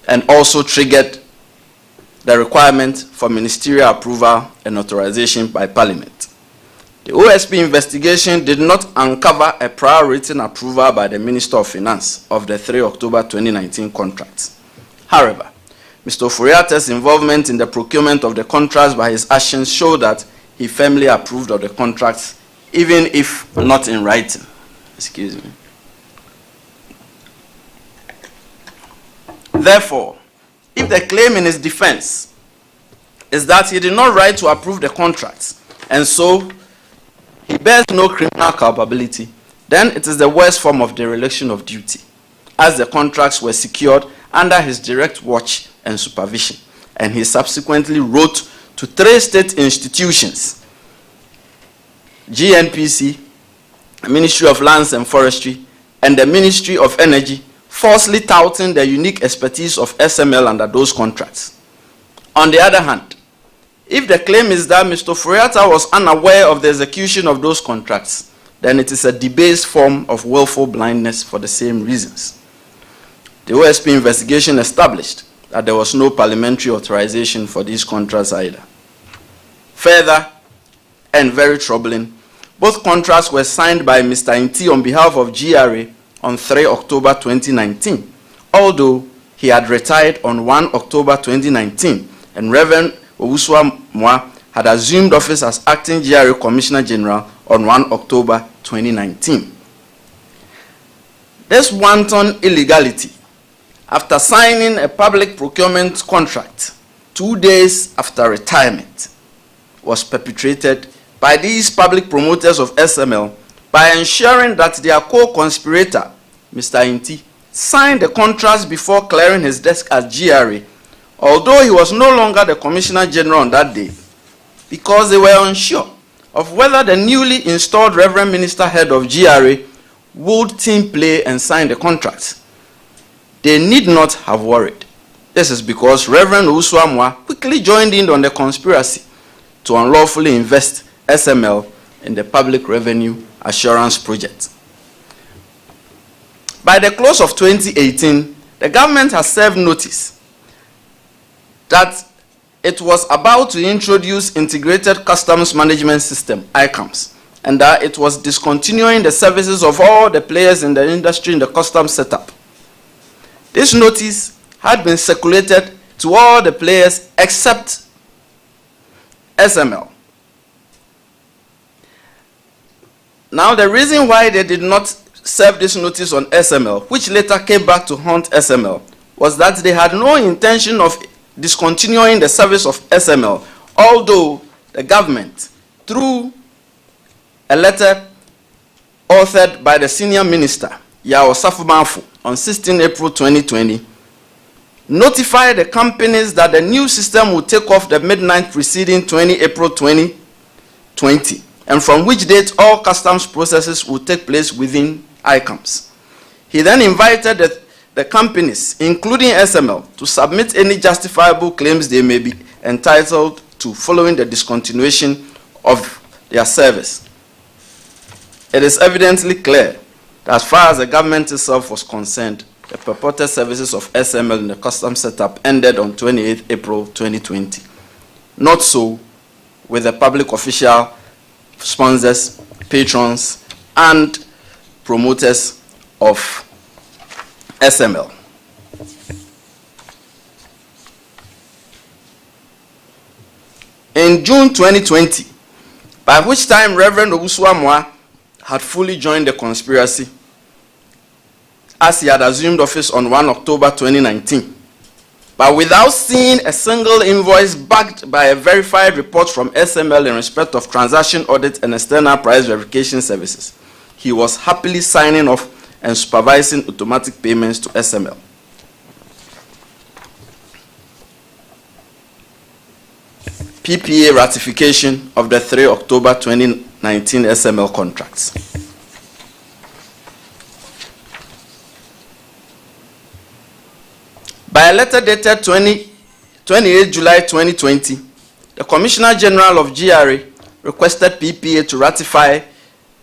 and also triggered the requirement for ministerial approval and authorization by Parliament. The OSP investigation did not uncover a prior written approval by the Minister of Finance of the 3 October 2019 contracts. However, Mr. Ofori-Atta's involvement in the procurement of the contracts by his actions show that he firmly approved of the contracts, even if not in writing. Excuse me. Therefore, if the claim in his defense is that he did not write to approve the contracts, and so he bears no criminal culpability, then it is the worst form of dereliction of duty, as the contracts were secured under his direct watch and supervision, and he subsequently wrote to 3 state institutions, GNPC, the Ministry of Lands and Forestry, and the Ministry of Energy, falsely touting the unique expertise of SML under those contracts. On the other hand, if the claim is that Mr. Ofori-Atta was unaware of the execution of those contracts, then it is a debased form of willful blindness for the same reasons. The OSP investigation established that there was no parliamentary authorization for these contracts either. Further, and very troubling, both contracts were signed by Mr. Inti on behalf of GRA on 3 October 2019, although he had retired on 1 October 2019, and Reverend Owusu-Amoah had assumed office as Acting GRA Commissioner General on 1 October 2019. This wanton illegality, after signing a public procurement contract 2 days after retirement, was perpetrated by these public promoters of SML by ensuring that their co-conspirator, Mr. Inti, signed the contracts before clearing his desk as GRA, although he was no longer the Commissioner General on that day, because they were unsure of whether the newly installed Reverend Minister Head of GRA would team play and sign the contracts. They need not have worried. This is because Reverend Owusu-Amoah quickly joined in on the conspiracy to unlawfully invest SML in the Public Revenue Assurance Project. By the close of 2018, the government has served notice that it was about to introduce Integrated Customs Management System, ICAMS, and that it was discontinuing the services of all the players in the industry in the customs setup. This notice had been circulated to all the players except SML. Now, the reason why they did not serve this notice on SML, which later came back to haunt SML, was that they had no intention of discontinuing the service of SML, although the government, through a letter authored by the senior minister, Yao Safumanfu, on 16 April 2020, notified the companies that the new system would take off the midnight preceding 20 April 2020, and from which date all customs processes would take place within ICAMS. He then invited the companies, including SML, to submit any justifiable claims they may be entitled to following the discontinuation of their service. It is evidently clear that as far as the government itself was concerned, the purported services of SML in the customs setup ended on 28 April 2020. Not so with the public official sponsors, patrons, and promoters of SML. in June 2020, by which time Reverend Owusu-Amoah had fully joined the conspiracy, as he had assumed office on 1 October 2019. But without seeing a single invoice backed by a verified report from SML in respect of transaction audit and external price verification services, he was happily signing off and supervising automatic payments to SML. PPA ratification of the 3 October 2019 SML contracts. By a letter dated 28 July 2020, the Commissioner General of GRA requested PPA to ratify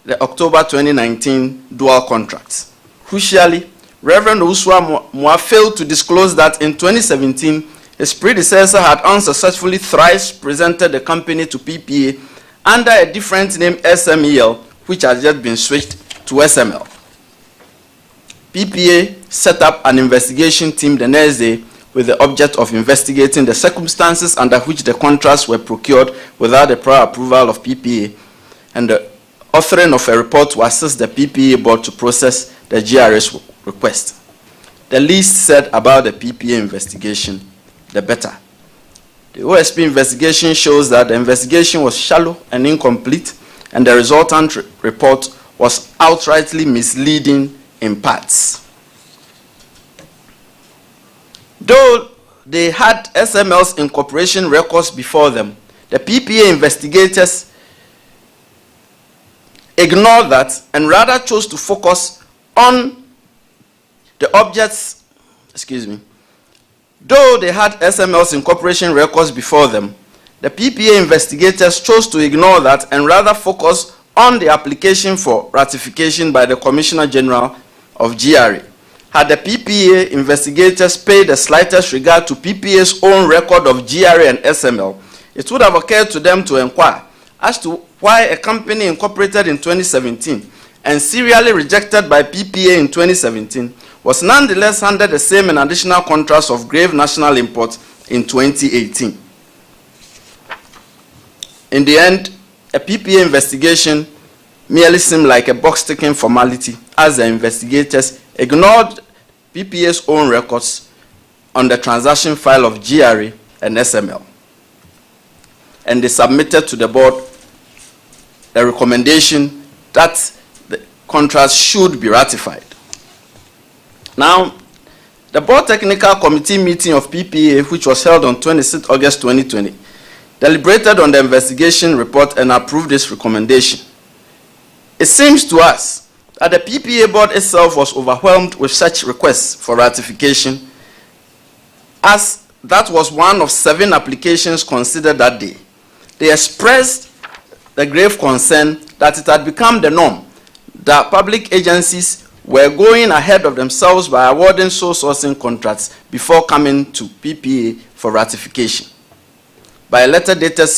the October 2019 dual contracts. Crucially, Reverend Owusu-Amoah failed to disclose that in 2017, his predecessor had unsuccessfully thrice presented the company to PPA under a different name, SMEL, which has yet been switched to SML. PPA set up an investigation team the next day with the object of investigating the circumstances under which the contracts were procured without the prior approval of PPA, and the authoring of a report to assist the PPA board to process the GRA's request. The least said about the PPA investigation, the better. The OSP investigation shows that the investigation was shallow and incomplete, and the resultant report was outrightly misleading in parts. Though they had SML's incorporation records before them, the PPA investigators ignored that and rather chose to focus on the objects, Though they had SML's incorporation records before them, the PPA investigators chose to ignore that and rather focus on the application for ratification by the Commissioner General of GRA. Had the PPA investigators paid the slightest regard to PPA's own record of GRA and SML, it would have occurred to them to inquire as to why a company incorporated in 2017 and serially rejected by PPA in 2017 was nonetheless handed the same and additional contracts of grave national import in 2018. In the end, a PPA investigation merely seemed like a box-ticking formality as the investigators ignored PPA's own records on the transaction file of GRA and SML. And they submitted to the board a recommendation that the contracts should be ratified. Now, the Board Technical Committee meeting of PPA, which was held on 26 August 2020, deliberated on the investigation report and approved this recommendation. It seems to us that the PPA board itself was overwhelmed with such requests for ratification, as that was one of 7 applications considered that day. They expressed the grave concern that it had become the norm that public agencies were going ahead of themselves by awarding sole sourcing contracts before coming to PPA for ratification. By a letter dated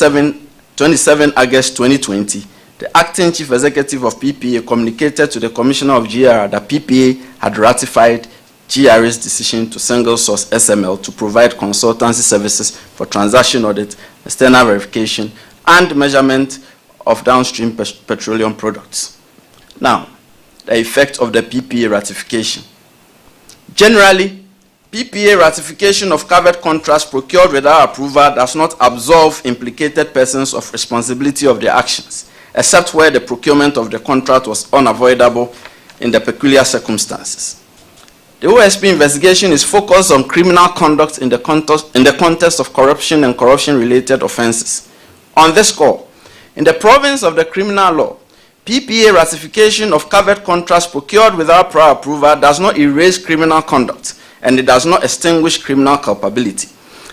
27 August 2020, the acting chief executive of PPA communicated to the Commissioner of GRA that PPA had ratified GRA's decision to single source SML to provide consultancy services for transaction audit, external verification, and measurement of downstream petroleum products. Now, the effect of the PPA ratification. Generally, PPA ratification of covered contracts procured without approval does not absolve implicated persons of responsibility of their actions, except where the procurement of the contract was unavoidable in the peculiar circumstances. The OSP investigation is focused on criminal conduct in the context of corruption and corruption-related offenses. On this score, in the province of the criminal law, PPA ratification of covered contracts procured without prior approval does not erase criminal conduct, and it does not extinguish criminal culpability.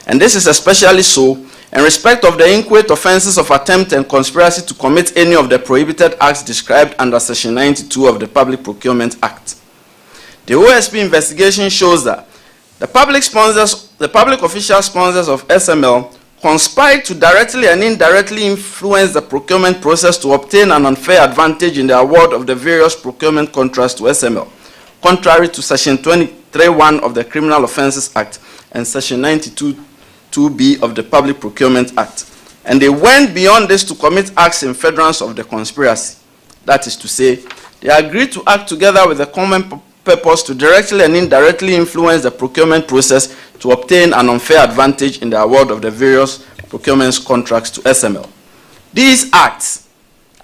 And this is especially so in respect of the inchoate offenses of attempt and conspiracy to commit any of the prohibited acts described under Section 92 of the Public Procurement Act. The OSP investigation shows that the public official sponsors of SML conspired to directly and indirectly influence the procurement process to obtain an unfair advantage in the award of the various procurement contracts to SML, contrary to Section 23(1) of the Criminal Offences Act and Section 92(2)(b) of the Public Procurement Act, And they went beyond this to commit acts in furtherance of the conspiracy. That is to say, they agreed to act together with a common purpose to directly and indirectly influence the procurement process to obtain an unfair advantage in the award of the various procurement contracts to SML. These acts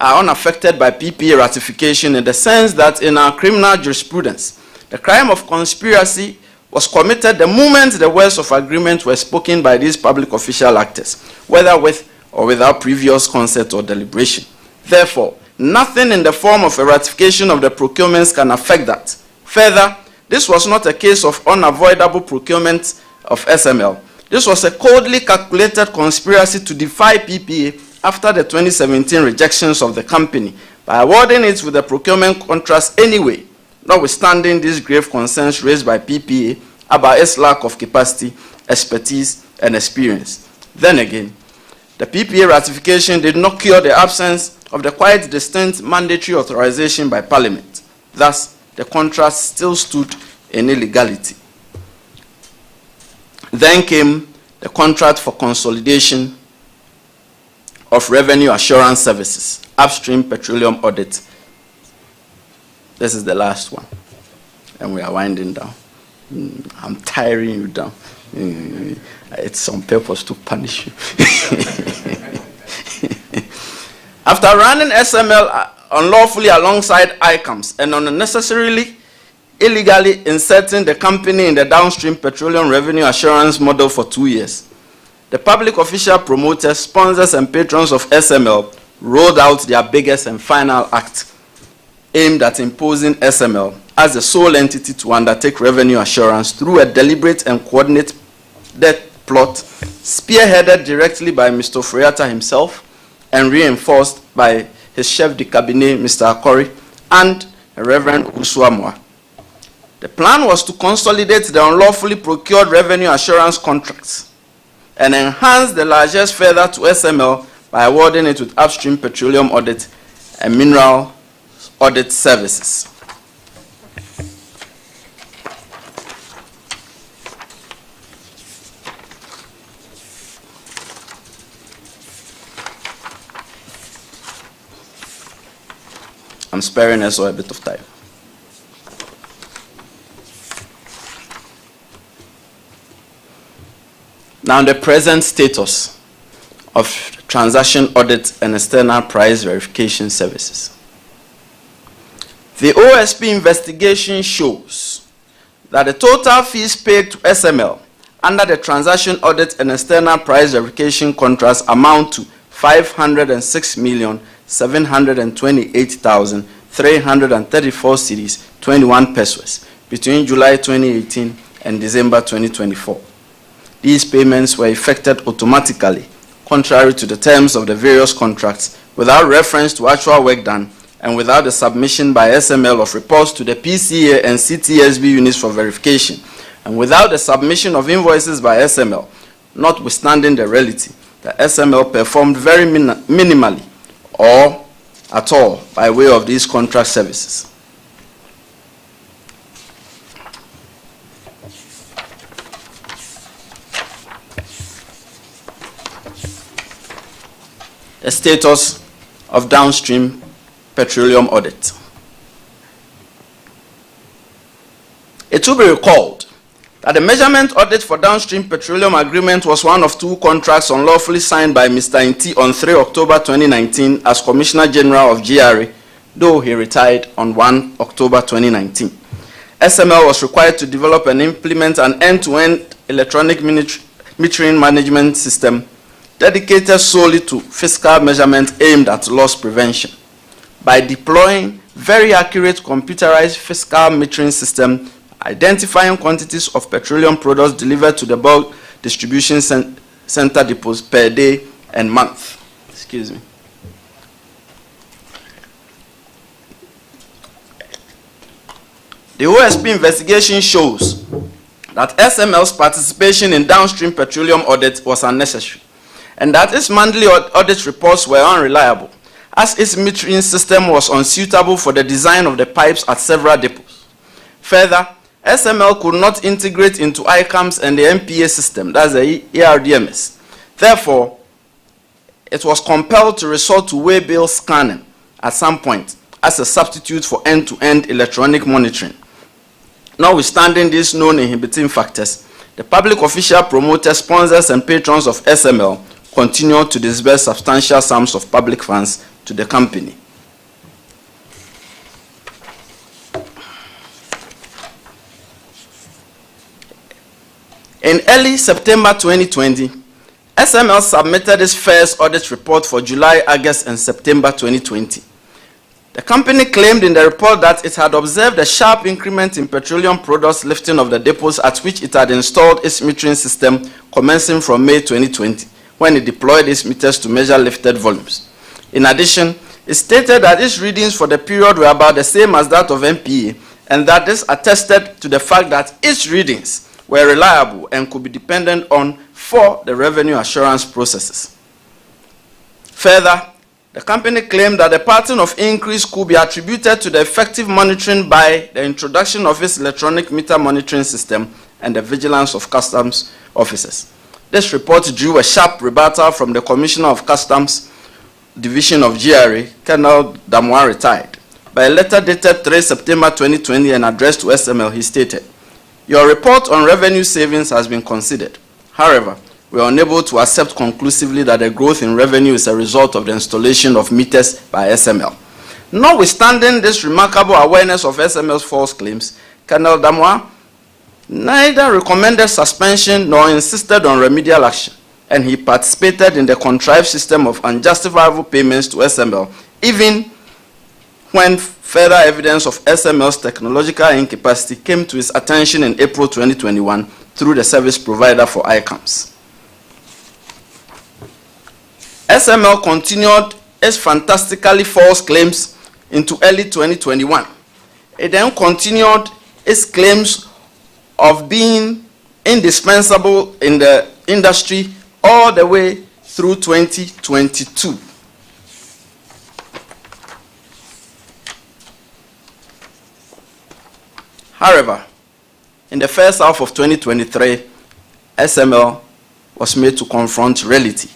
are unaffected by PPA ratification in the sense that in our criminal jurisprudence, the crime of conspiracy was committed the moment the words of agreement were spoken by these public official actors, whether with or without previous consent or deliberation. Therefore, nothing in the form of a ratification of the procurements can affect that. Further, this was not a case of unavoidable procurement of SML. This was a coldly calculated conspiracy to defy PPA after the 2017 rejections of the company by awarding it with the procurement contracts anyway, notwithstanding these grave concerns raised by PPA about its lack of capacity, expertise, and experience. Then again, the PPA ratification did not cure the absence of the quite distinct mandatory authorization by Parliament. Thus, the contract still stood in illegality. Then came the contract for consolidation of revenue assurance services, upstream petroleum audit. This is the last one, and we are winding down. I'm tiring you down. It's on purpose to punish you. After running SML unlawfully alongside ICAMS and unnecessarily, illegally inserting the company in the downstream petroleum revenue assurance model for 2 years, the public official promoters, sponsors, and patrons of SML rolled out their biggest and final act aimed at imposing SML as the sole entity to undertake revenue assurance through a deliberate and coordinated plot spearheaded directly by Mr. Ofori-Atta himself and reinforced by his chef de cabinet, Mr. Akori, and Reverend Usuamwa. The plan was to consolidate the unlawfully procured revenue assurance contracts and enhance the largesse further to SML by awarding it with upstream petroleum audit and mineral audit services. I'm sparing us all a bit of time. Now, the present status of transaction audit and external price verification services. The OSP investigation shows that the total fees paid to SML under the transaction audit and external price verification contracts amount to 506,728,334 cedis, 21 pesos, between July 2018 and December 2024. These payments were effected automatically, contrary to the terms of the various contracts, without reference to actual work done, and without the submission by SML of reports to the PCA and CTSB units for verification, and without the submission of invoices by SML, notwithstanding the reality that SML performed very minimally or at all by way of these contract services. The status of downstream petroleum audit. It will be recalled that the measurement audit for downstream petroleum agreement was one of 2 contracts unlawfully signed by Mr. Inti on 3 October 2019 as Commissioner General of GRA, though he retired on 1 October 2019. SML was required to develop and implement an end-to-end electronic metering management system dedicated solely to fiscal measurement aimed at loss prevention. By deploying very accurate computerized fiscal metering system, identifying quantities of petroleum products delivered to the bulk distribution center depots per day and month. Excuse me. The OSP investigation shows that SML's participation in downstream petroleum audit was unnecessary, and that its monthly audit reports were unreliable, as its metering system was unsuitable for the design of the pipes at several depots. Further, SML could not integrate into ICAMS and the MPA system, that's the ERDMS. Therefore, it was compelled to resort to way-bill scanning at some point as a substitute for end-to-end electronic monitoring. Notwithstanding these known inhibiting factors, the public official, promoters, sponsors, and patrons of SML continued to disburse substantial sums of public funds to the company. In early September 2020, SML submitted its first audit report for July, August, and September 2020. The company claimed in the report that it had observed a sharp increment in petroleum products lifting of the depots at which it had installed its metering system commencing from May 2020, when it deployed its meters to measure lifted volumes. In addition, it stated that its readings for the period were about the same as that of MPA, and that this attested to the fact that its readings were reliable and could be depended on for the revenue assurance processes. Further, the company claimed that the pattern of increase could be attributed to the effective monitoring by the introduction of its electronic meter monitoring system and the vigilance of customs officers. This report drew a sharp rebuttal from the Commissioner of Customs Division of GRA, Colonel Damois retired. By a letter dated 3 September 2020 and addressed to SML, he stated, "Your report on revenue savings has been considered. However, we are unable to accept conclusively that the growth in revenue is a result of the installation of meters by SML." Notwithstanding this remarkable awareness of SML's false claims, Colonel Damois neither recommended suspension nor insisted on remedial action, and he participated in the contrived system of unjustifiable payments to SML, even when further evidence of SML's technological incapacity came to his attention in April 2021 through the service provider for ICAMS. SML continued its fantastically false claims into early 2021. It then continued its claims of being indispensable in the industry all the way through 2022. However, in the first half of 2023, SML was made to confront reality.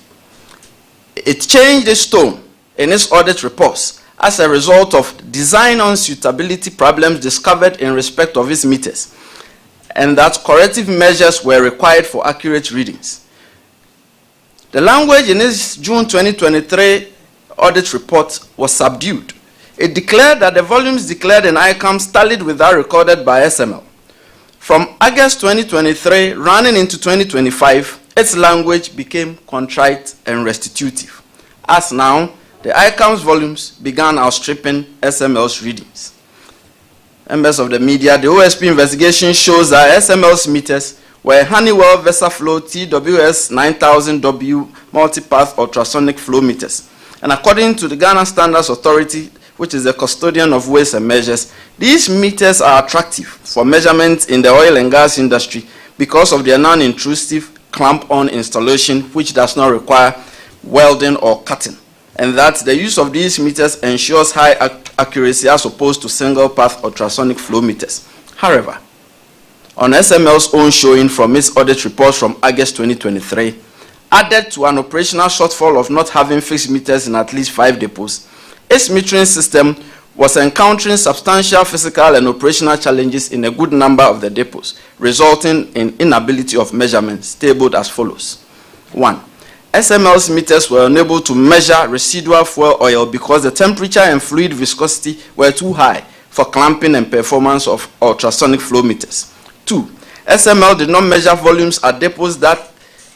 It changed its tone in its audit reports as a result of design unsuitability problems discovered in respect of its meters, and that corrective measures were required for accurate readings. The language in its June 2023 audit report was subdued. It declared that the volumes declared in ICAMS tallied with that recorded by SML. From August 2023 running into 2025, its language became contrite and restitutive, as now the ICAMS volumes began outstripping SML's readings. Members of the media, the OSP investigation shows that SML's meters were Honeywell VersaFlow TWS 9000W multipath ultrasonic flow meters. And according to the Ghana Standards Authority, which is the custodian of weights and measures, these meters are attractive for measurements in the oil and gas industry because of their non-intrusive clamp-on installation, which does not require welding or cutting, and that the use of these meters ensures high accuracy as opposed to single-path ultrasonic flow meters. However, on SML's own showing from its audit report from August 2023, added to an operational shortfall of not having fixed meters in at least 5 depots, its metering system was encountering substantial physical and operational challenges in a good number of the depots, resulting in inability of measurements tabled as follows. 1. SML's meters were unable to measure residual fuel oil because the temperature and fluid viscosity were too high for clamping and performance of ultrasonic flow meters. 2. SML did not measure volumes at depots that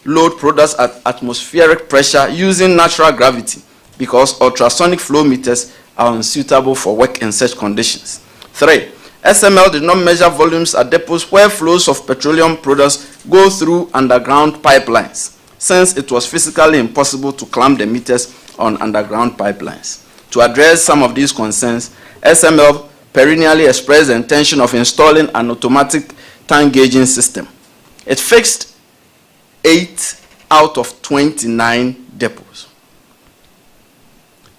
load products at atmospheric pressure using natural gravity, because ultrasonic flow meters are unsuitable for work in such conditions. 3. SML did not measure volumes at depots where flows of petroleum products go through underground pipelines, since it was physically impossible to clamp the meters on underground pipelines. To address some of these concerns, SML perennially expressed the intention of installing an automatic tank gauging system. It fixed 8 out of 29 depots.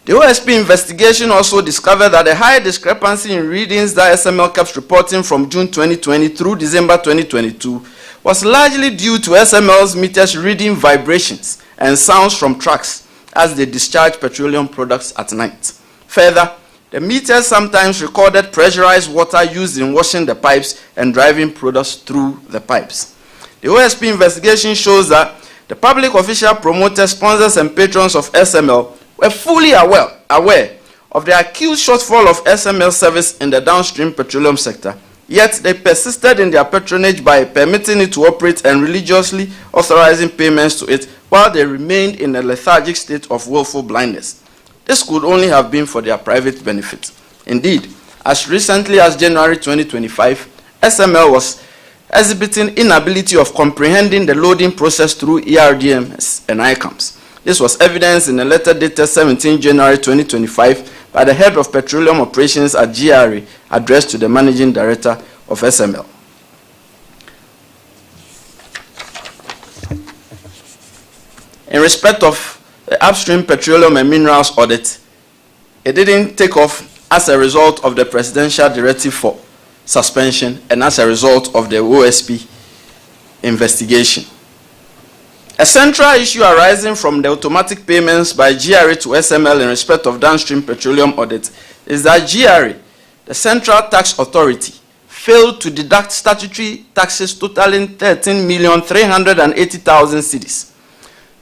The OSP investigation also discovered that the high discrepancy in readings that SML kept reporting from June 2020 through December 2022 was largely due to SML's meters reading vibrations and sounds from trucks, as they discharged petroleum products at night. Further, the meters sometimes recorded pressurized water used in washing the pipes and driving products through the pipes. The OSP investigation shows that the public official, promoters, sponsors, and patrons of SML were fully aware of the accused shortfall of SML service in the downstream petroleum sector, yet they persisted in their patronage by permitting it to operate and religiously authorizing payments to it while they remained in a lethargic state of willful blindness. This could only have been for their private benefit. Indeed, as recently as January 2025, SML was exhibiting inability of comprehending the loading process through ERDMS and ICAMS. This was evidenced in a letter dated 17 January 2025 by the head of petroleum operations at GRA addressed to the managing director of SML. In respect of the upstream petroleum and minerals audit, it didn't take off as a result of the presidential directive for suspension and as a result of the OSP investigation. A central issue arising from the automatic payments by GRA to SML in respect of downstream petroleum audit is that GRA, the Central Tax Authority, failed to deduct statutory taxes totaling 13,380,000 cedis.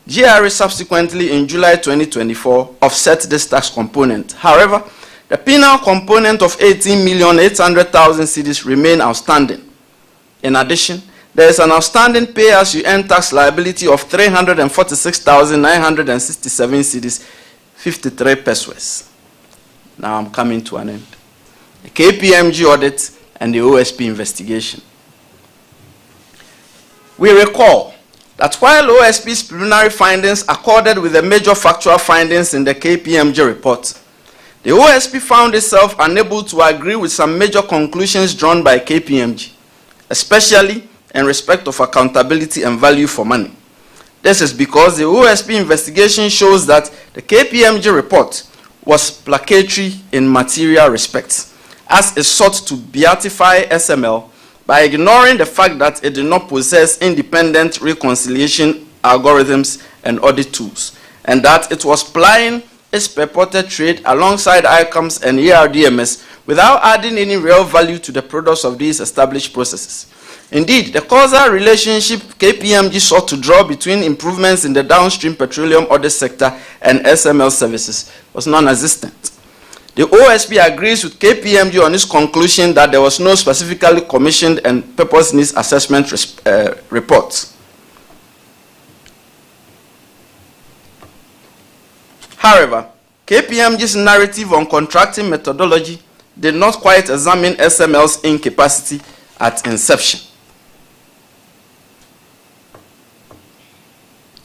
GRA subsequently, in July 2024, offset this tax component. However, the penal component of 18,800,000 cedis remain outstanding. In addition, there is an outstanding pay-as-you-earn tax liability of 346,967 cedis, 53 pesos. Now I'm coming to an end. The KPMG audit and the OSP investigation. We recall that while OSP's preliminary findings accorded with the major factual findings in the KPMG report, the OSP found itself unable to agree with some major conclusions drawn by KPMG, especially in respect of accountability and value for money. This is because the OSP investigation shows that the KPMG report was placatory in material respects, as it sought to beatify SML by ignoring the fact that it did not possess independent reconciliation algorithms and audit tools, and that it was plying its purported trade alongside ICAMS and ERDMS without adding any real value to the products of these established processes. Indeed, the causal relationship KPMG sought to draw between improvements in the downstream petroleum audit sector and SML services was non-existent. The OSP agrees with KPMG on its conclusion that there was no specifically commissioned and purpose needs assessment report. However, KPMG's narrative on contracting methodology did not quite examine SML's incapacity at inception.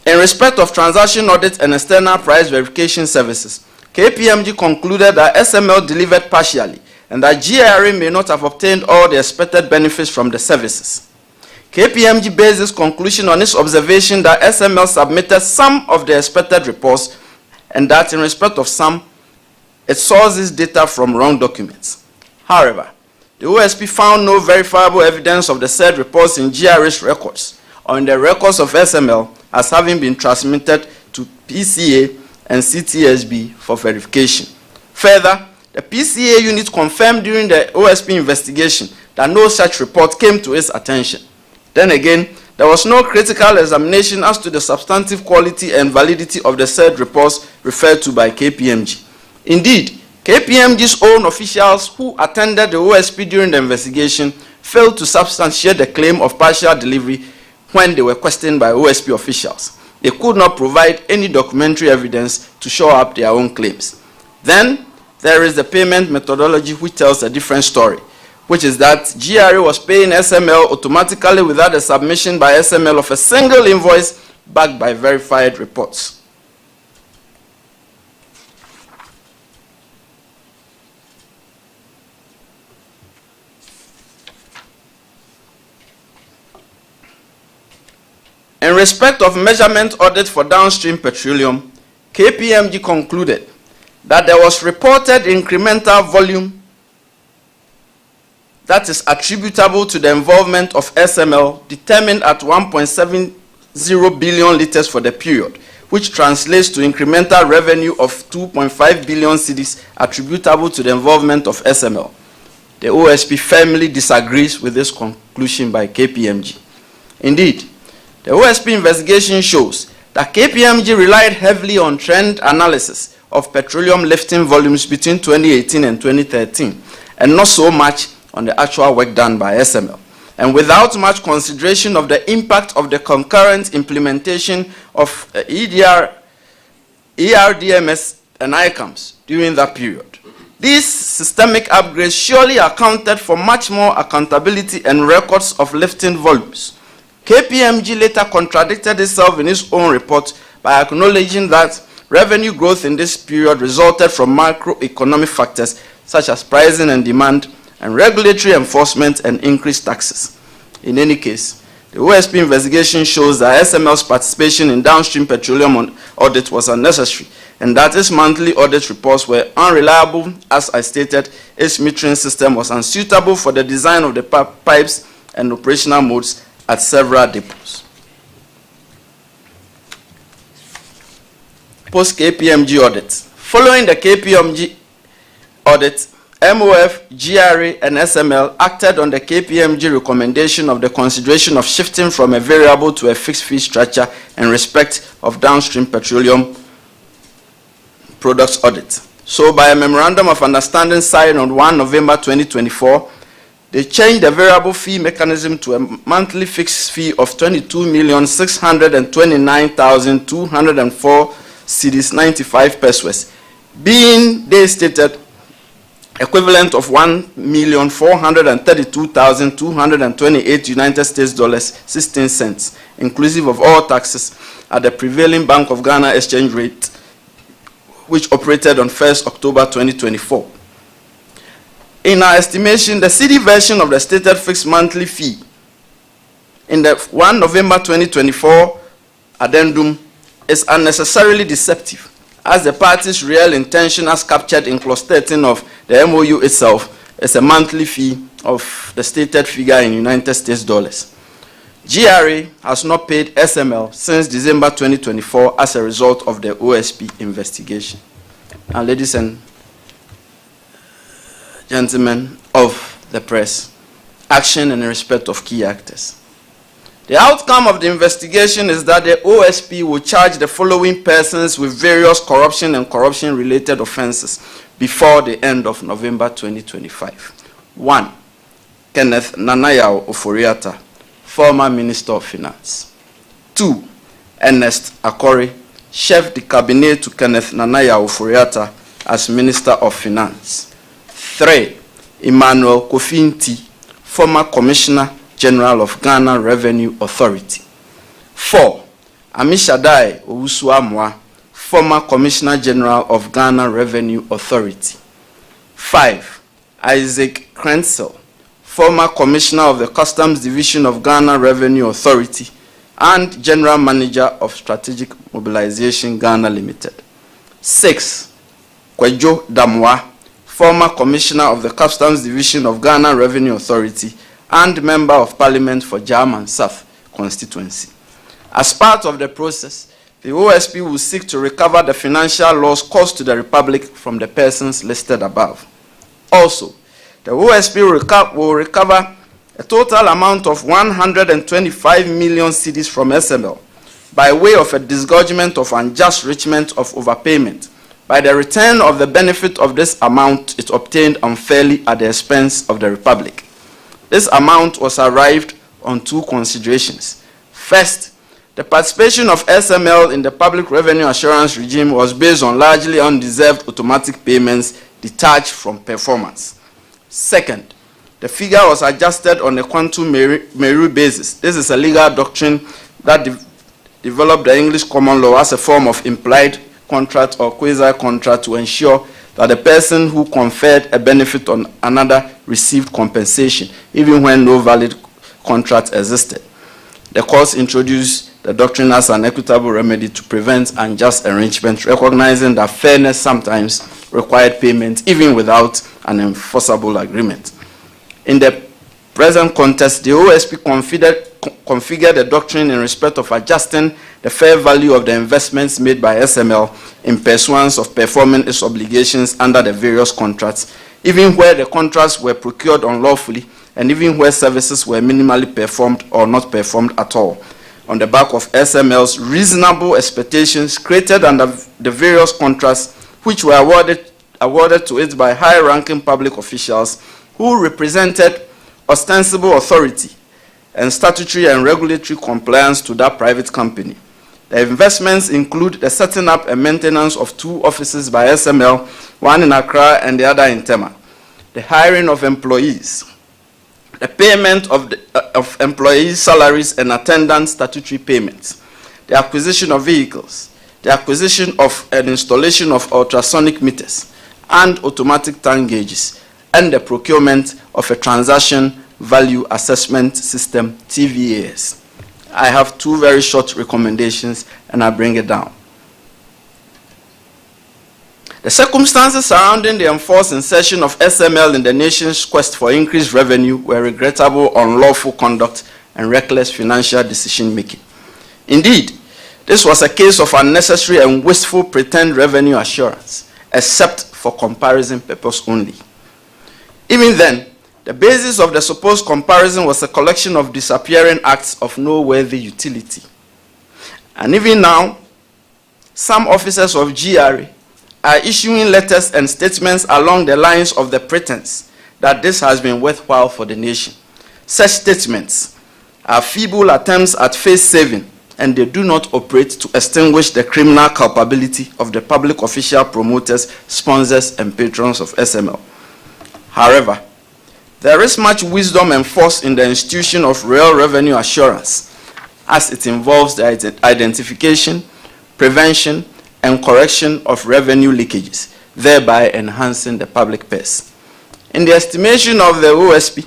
In respect of transaction audit and external price verification services, KPMG concluded that SML delivered partially and that GRA may not have obtained all the expected benefits from the services. KPMG based this conclusion on its observation that SML submitted some of the expected reports and that in respect of some, it sources data from wrong documents. However, the OSP found no verifiable evidence of the said reports in GRA's records or in the records of SML as having been transmitted to PCA and CTSB for verification. Further, the PCA unit confirmed during the OSP investigation that no such report came to its attention. Then again, there was no critical examination as to the substantive quality and validity of the said reports referred to by KPMG. Indeed, KPMG's own officials who attended the OSP during the investigation failed to substantiate the claim of partial delivery when they were questioned by OSP officials. They could not provide any documentary evidence to show up their own claims. Then, there is the payment methodology which tells a different story, which is that GRA was paying SML automatically without the submission by SML of a single invoice backed by verified reports. In respect of measurement audit for downstream petroleum, KPMG concluded that there was reported incremental volume that is attributable to the involvement of SML determined at 1.70 billion liters for the period, which translates to incremental revenue of 2.5 billion cedis attributable to the involvement of SML. The OSP firmly disagrees with this conclusion by KPMG. Indeed, the OSP investigation shows that KPMG relied heavily on trend analysis of petroleum lifting volumes between 2018 and 2013, and not so much on the actual work done by SML, and without much consideration of the impact of the concurrent implementation of ERDMS and ICAMS during that period. These systemic upgrades surely accounted for much more accountability and records of lifting volumes. KPMG later contradicted itself in its own report by acknowledging that revenue growth in this period resulted from macroeconomic factors such as pricing and demand, and regulatory enforcement and increased taxes. In any case, the OSP investigation shows that SML's participation in downstream petroleum audit was unnecessary, and that its monthly audit reports were unreliable. As I stated, its metering system was unsuitable for the design of the pipes and operational modes at several depots. Post-KPMG audit. Following the KPMG audit, MOF, GRA, and SML acted on the KPMG recommendation of the consideration of shifting from a variable to a fixed fee structure in respect of downstream petroleum products audit. So by a memorandum of understanding signed on 1 November 2024, they changed the variable fee mechanism to a monthly fixed fee of 22,629,204 cedis 95 pesos, being, they stated, equivalent of 1,432,228 United States dollars 16 cents, inclusive of all taxes, at the prevailing Bank of Ghana exchange rate, which operated on 1st October 2024. In our estimation, the cedi version of the stated fixed monthly fee in the 1 November 2024 addendum is unnecessarily deceptive, as the party's real intention as captured in clause 13 of the MOU itself is a monthly fee of the stated figure in United States dollars. GRA has not paid SML since December 2024 as a result of the OSP investigation. And ladies and gentlemen of the press, action in respect of key actors. The outcome of the investigation is that the OSP will charge the following persons with various corruption and corruption-related offenses before the end of November 2025. 1. Kenneth Nanayao Ofori-Atta, former Minister of Finance. 2. Ernest Akori, Chef de Cabinet to Kenneth Nanayao Ofori-Atta as Minister of Finance. 3. Emmanuel Kofi-Nti, former Commissioner General of Ghana Revenue Authority. 4. Amishadai Owusu-Amoah, former Commissioner General of Ghana Revenue Authority. 5. Isaac Krentzel, former Commissioner of the Customs Division of Ghana Revenue Authority and General Manager of Strategic Mobilization Ghana Limited. 6. Kwejo Damwa, former Commissioner of the Customs Division of Ghana Revenue Authority and Member of Parliament for German South constituency. As part of the process, the OSP will seek to recover the financial loss caused to the Republic from the persons listed above. Also, the OSP will recover a total amount of 125 million cedis from SML by way of a disgorgement of unjust enrichment of overpayment by the return of the benefit of this amount it obtained unfairly at the expense of the Republic. This amount was arrived on two considerations. First, the participation of SML in the public revenue assurance regime was based on largely undeserved automatic payments detached from performance. Second, the figure was adjusted on a quantum meru basis. This is a legal doctrine that developed the English common law as a form of implied contract or quasi-contract to ensure that the person who conferred a benefit on another received compensation, even when no valid contract existed. The courts introduced the doctrine as an equitable remedy to prevent unjust enrichment, recognizing that fairness sometimes required payment even without an enforceable agreement. In the present context, the OSP configured a doctrine in respect of adjusting the fair value of the investments made by SML in pursuance of performing its obligations under the various contracts, even where the contracts were procured unlawfully and even where services were minimally performed or not performed at all, on the back of SML's reasonable expectations created under the various contracts which were awarded to it by high-ranking public officials who represented ostensible authority and statutory and regulatory compliance to that private company. The investments include the setting up and maintenance of 2 offices by SML, one in Accra and the other in Tema, the hiring of employees, the payment of employees' salaries and attendant statutory payments, the acquisition of vehicles, the acquisition of and installation of ultrasonic meters and automatic tank gauges, and the procurement of a transaction value assessment system, TVAS. I have 2 very short recommendations, and I bring it down. The circumstances surrounding the enforced insertion of SML in the nation's quest for increased revenue were regrettable, unlawful conduct, and reckless financial decision-making. Indeed, this was a case of unnecessary and wasteful pretend revenue assurance, except for comparison purpose only. Even then, the basis of the supposed comparison was a collection of disappearing acts of no worthy utility. And even now, some officers of GRA are issuing letters and statements along the lines of the pretense that this has been worthwhile for the nation. Such statements are feeble attempts at face saving, and they do not operate to extinguish the criminal culpability of the public official promoters, sponsors, and patrons of SML. However, there is much wisdom and force in the institution of real revenue assurance, as it involves the identification, prevention, and correction of revenue leakages, thereby enhancing the public purse. In the estimation of the OSP,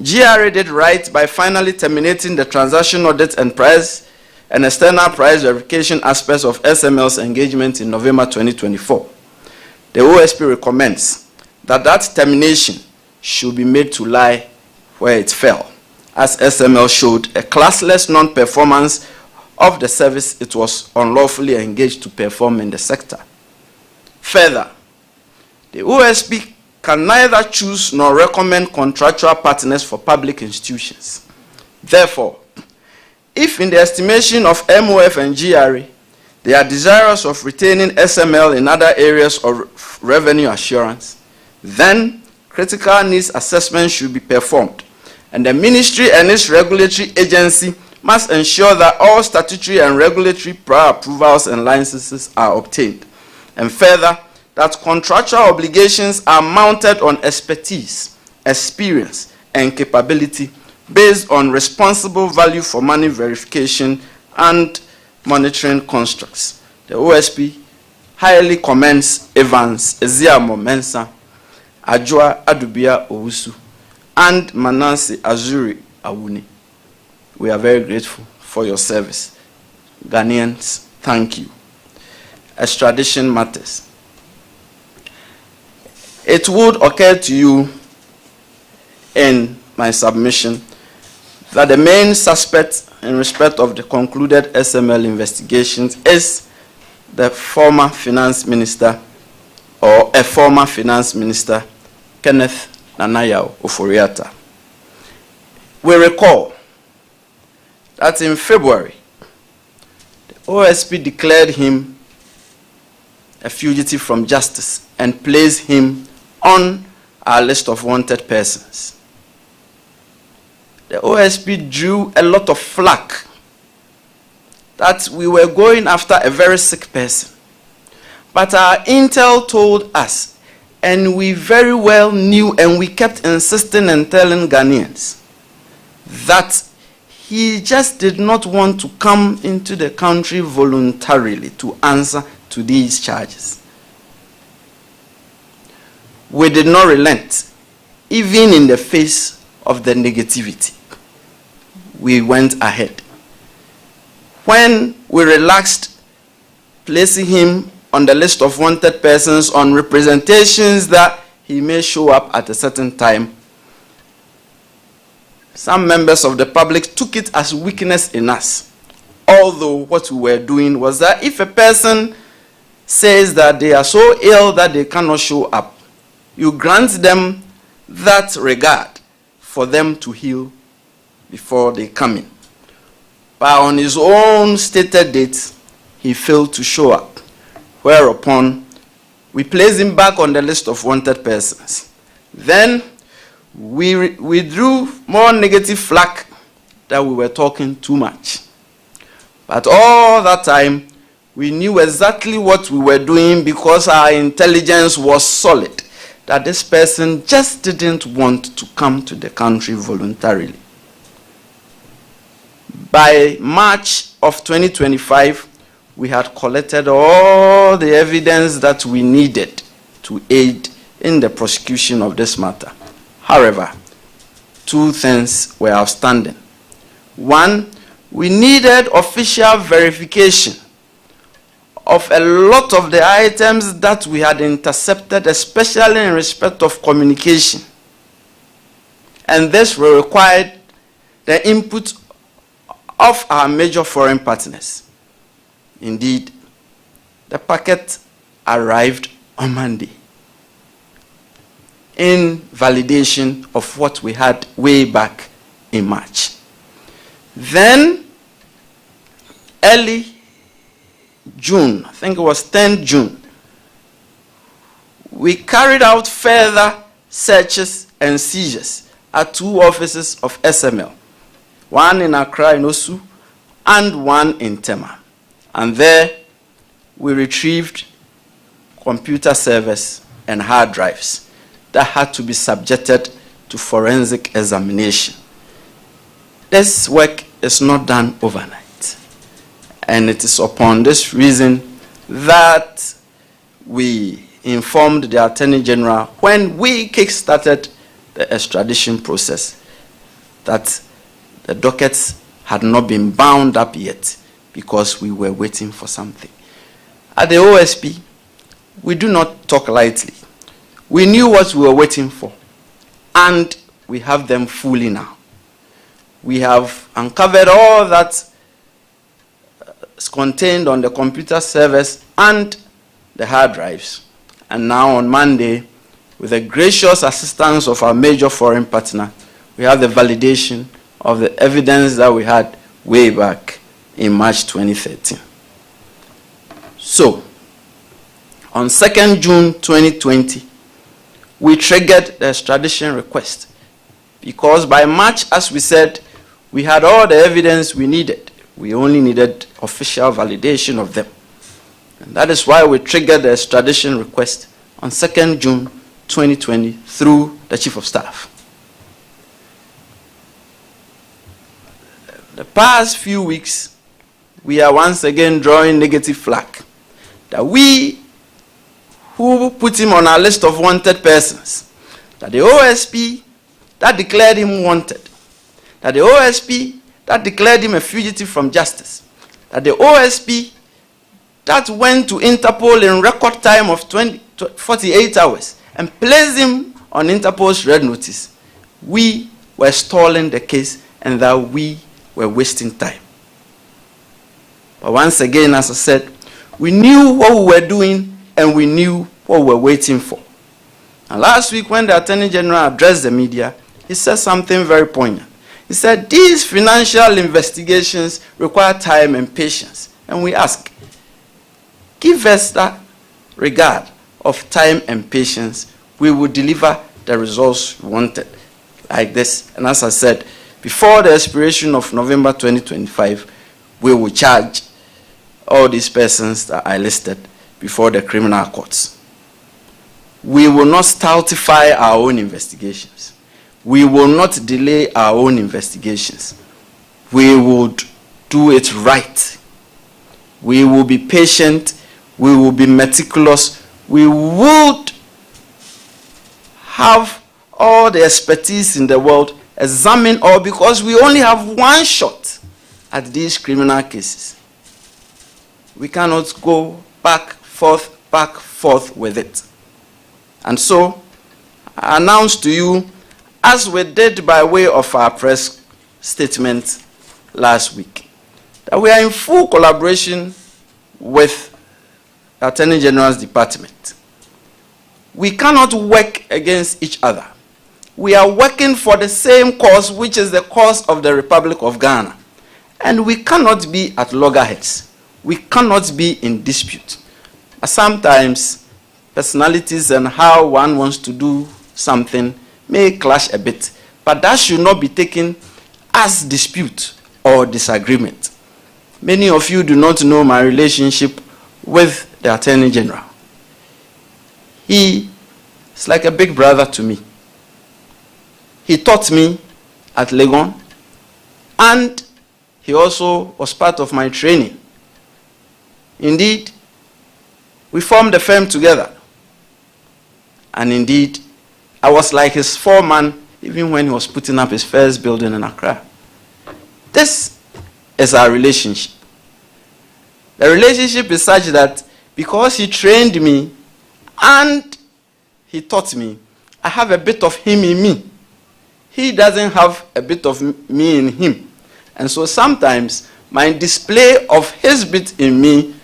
GRA did right by finally terminating the transaction audit and price and external price verification aspects of SML's engagement in November 2024. The OSP recommends that that termination should be made to lie where it fell, as SML showed a classless non-performance of the service it was unlawfully engaged to perform in the sector. Further, the OSP can neither choose nor recommend contractual partners for public institutions. Therefore, if in the estimation of MOF and GRA, they are desirous of retaining SML in other areas of revenue assurance, then critical needs assessment should be performed, and the ministry and its regulatory agency must ensure that all statutory and regulatory prior approvals and licenses are obtained, and further, that contractual obligations are mounted on expertise, experience, and capability based on responsible value for money verification and monitoring constructs. The OSP highly commends Evans Eziamo Mensah, Ajua Adubia Owusu, and Manase Azuri Awuni. We are very grateful for your service. Ghanaians, thank you. Extradition matters. It would occur to you in my submission that the main suspect in respect of the concluded SML investigations is the former finance minister, or a former finance minister, Kenneth Nanayao Ofori-Atta. We recall that in February, the OSP declared him a fugitive from justice and placed him on our list of wanted persons. The OSP drew a lot of flack that we were going after a very sick person. But our intel told us, and we very well knew, and we kept insisting and telling Ghanaians, that he just did not want to come into the country voluntarily to answer to these charges. We did not relent, even in the face of the negativity. We went ahead. When we relaxed, placing him on the list of wanted persons on representations that he may show up at a certain time, some members of the public took it as weakness in us. Although what we were doing was that if a person says that they are so ill that they cannot show up, you grant them that regard for them to heal before they come in. But on his own stated date, he failed to show up, whereupon we placed him back on the list of wanted persons. Then we drew more negative flack that we were talking too much. But all that time, we knew exactly what we were doing because our intelligence was solid, that this person just didn't want to come to the country voluntarily. By March of 2025, we had collected all the evidence that we needed to aid in the prosecution of this matter. However, two things were outstanding. One, we needed official verification of a lot of the items that we had intercepted, especially in respect of communication. And this required the input of our major foreign partners. Indeed, the packet arrived on Monday in validation of what we had way back in March. Then, early June, I think it was 10 June, we carried out further searches and seizures at two offices of SML, one in Accra in Osu and one in Tema. And there we retrieved computer servers and hard drives that had to be subjected to forensic examination. This work is not done overnight. And it is upon this reason that we informed the Attorney General when we kick-started the extradition process that the dockets had not been bound up yet because we were waiting for something. At the OSP, we do not talk lightly. We knew what we were waiting for, and we have them fully now. We have uncovered all that is contained on the computer servers and the hard drives. And now on Monday, with the gracious assistance of our major foreign partner, we have the validation of the evidence that we had way back in March 2013. So, on 2nd June 2020, we triggered the extradition request because by March, as we said, we had all the evidence we needed. We only needed official validation of them. And that is why we triggered the extradition request on 2nd June 2020 through the Chief of Staff. The past few weeks, we are once again drawing negative flack that we who put him on our list of wanted persons, that the OSP that declared him wanted, that the OSP that declared him a fugitive from justice, that the OSP that went to Interpol in record time of 48 hours and placed him on Interpol's red notice, we were stalling the case and that we were wasting time. But once again, as I said, we knew what we were doing and we knew what we were waiting for. And last week when the Attorney General addressed the media, he said something very poignant. He said, these financial investigations require time and patience. And we ask, give us that regard of time and patience. We will deliver the results we wanted, like this. And as I said, before the expiration of November 2025, we will charge all these persons that I listed before the criminal courts. We will not stultify our own investigations. We will not delay our own investigations. We would do it right. We will be patient. We will be meticulous. We would have all the expertise in the world examine all, because we only have one shot at these criminal cases. We cannot go back, forth with it. And so, I announce to you, as we did by way of our press statement last week, that we are in full collaboration with the Attorney General's department. We cannot work against each other. We are working for the same cause, which is the cause of the Republic of Ghana. And we cannot be at loggerheads. We cannot be in dispute. Sometimes personalities and how one wants to do something may clash a bit, but that should not be taken as dispute or disagreement. Many of you do not know my relationship with the Attorney General. He is like a big brother to me. He taught me at Legon, and he also was part of my training. Indeed, we formed a firm together. And indeed, I was like his foreman even when he was putting up his first building in Accra. This is our relationship. The relationship is such that because he trained me and he taught me, I have a bit of him in me. He doesn't have a bit of me in him. And so sometimes my display of his bit in me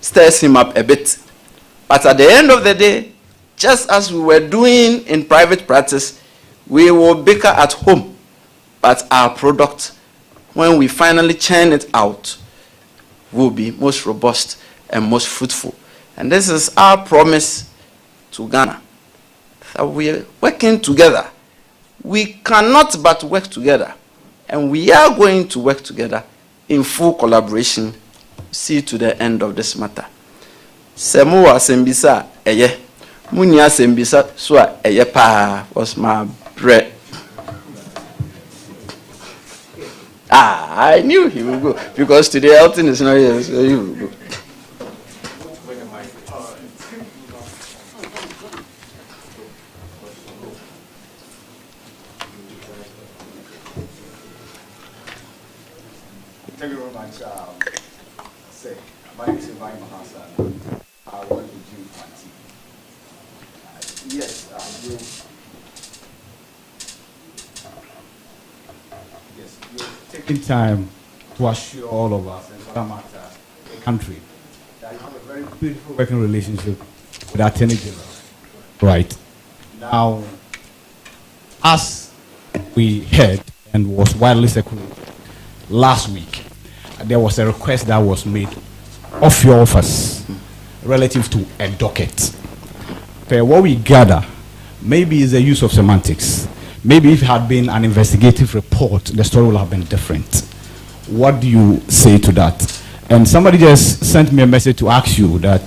stirs him up a bit. But at the end of the day, just as we were doing in private practice, we will bicker at home. But our product, when we finally churn it out, will be most robust and most fruitful. And this is our promise to Ghana, that we are working together. We cannot but work together. And we are going to work together in full collaboration, see to the end of this matter. Semuwa sembisa eye. Munya sembisa swa eye pa was my bread. I knew he would go because today Elton is not here, so he will go. Thank you very much. My name is Ibrahim Hassan. I work with you, yes, you're taking time to assure all of us and other matter the country that you have a very beautiful working relationship with the Attorney General. Right. Now, as we heard and was widely circulated last week, there was a request that was made of your office relative to a docket. What we gather, maybe is the use of semantics. Maybe if it had been an investigative report, the story would have been different. What do you say to that? And somebody just sent me a message to ask you that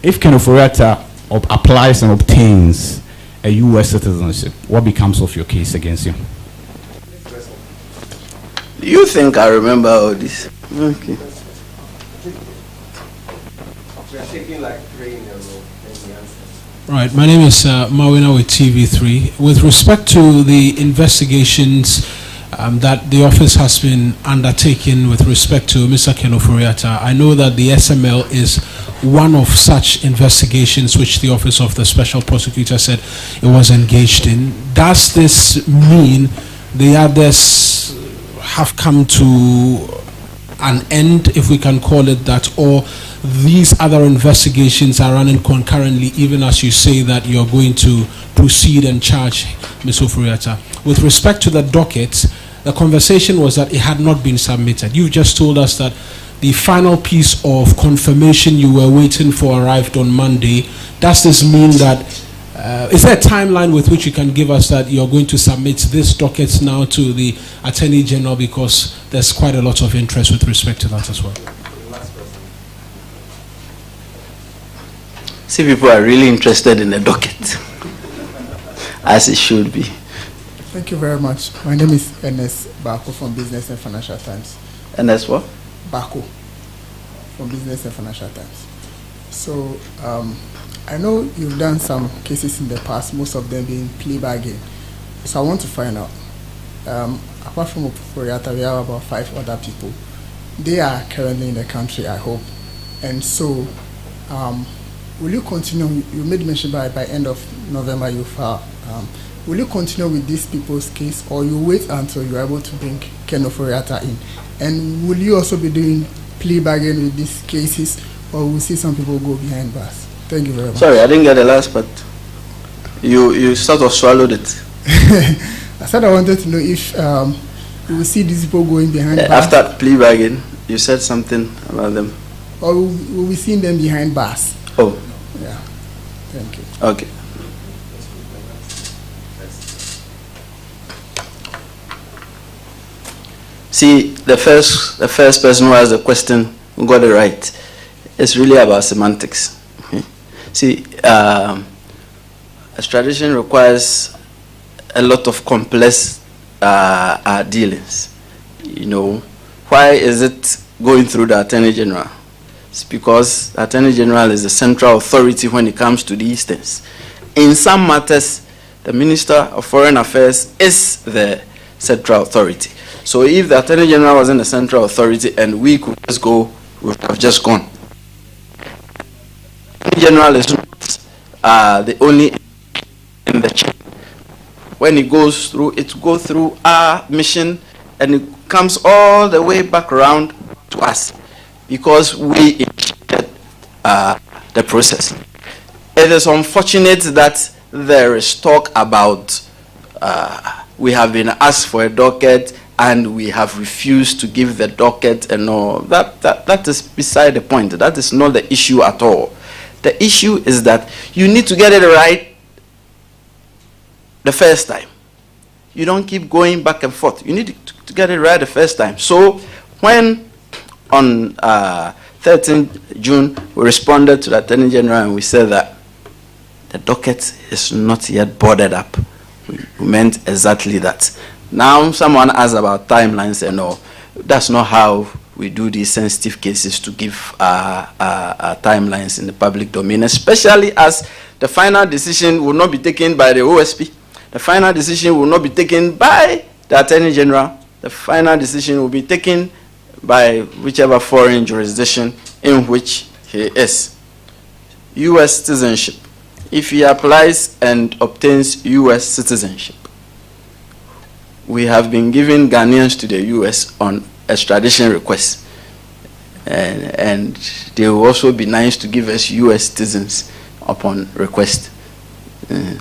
if Ken Ofori-Atta applies and obtains a U.S. citizenship, what becomes of your case against him? Do you think I remember all this? Okay. We are taking like 3 in a row. Right, my name is Mawina with TV3. With respect to the investigations that the office has been undertaking with respect to Mr. Ken Ofori-Atta, I know that the SML is one of such investigations which the Office of the Special Prosecutor said it was engaged in. Does this mean the others have come to an end, if we can call it that, or these other investigations are running concurrently, even as you say that you're going to proceed and charge Ms. Ofori-Atta? With respect to the docket, the conversation was that it had not been submitted. You've just told us that the final piece of confirmation you were waiting for arrived on Monday. Does this mean that, is there a timeline with which you can give us that you're going to submit this docket now to the Attorney General, because there's quite a lot of interest with respect to that as well? See, people are really interested in the docket, as it should be. Thank you very much. My name is Ernest Bako from Business and Financial Times. Ernest what? Bako from Business and Financial Times. So, I know you've done some cases in the past, most of them being plea bargain. So I want to find out, apart from Ofori-Atta, we have about 5 other people. They are currently in the country, I hope. And so, will you continue? You made mention by end of November you file will you continue with these people's case, or you wait until you're able to bring Ken Ofori-Atta in? And will you also be doing plea bargain with these cases, or will see some people go behind bars? Thank you very much. Sorry, I didn't get the last part. You sort of swallowed it. I said I wanted to know if you will see these people going behind bars. After plea bargain, you said something about them. Or will we see them behind bars? Oh. Yeah. Thank you. Okay. See, the first person who asked the question who got it right. It's really about semantics. Okay? See, extradition requires a lot of complex dealings. You know, why is it going through the Attorney General? It's because the Attorney General is the central authority when it comes to these things. In some matters, the Minister of Foreign Affairs is the central authority. So if the Attorney General wasn't the central authority and we could just go, we would have just gone. The Attorney General is not the only in the chain. When it goes through, it goes through our mission and it comes all the way back around to us because we initiated the process. It is unfortunate that there is talk about we have been asked for a docket and we have refused to give the docket and all. That is beside the point. That is not the issue at all. The issue is that you need to get it right the first time. You don't keep going back and forth. You need to get it right the first time. So when on 13th June we responded to the Attorney General and we said that the docket is not yet boarded up. We meant exactly that. Now someone asked about timelines and all. That's not how we do these sensitive cases, to give timelines in the public domain, especially as the final decision will not be taken by the OSP. The final decision will not be taken by the Attorney General. The final decision will be taken by whichever foreign jurisdiction in which he is. U.S. citizenship. If he applies and obtains U.S. citizenship, we have been giving Ghanaians to the U.S. on extradition requests. And they will also be nice to give us U.S. citizens upon request.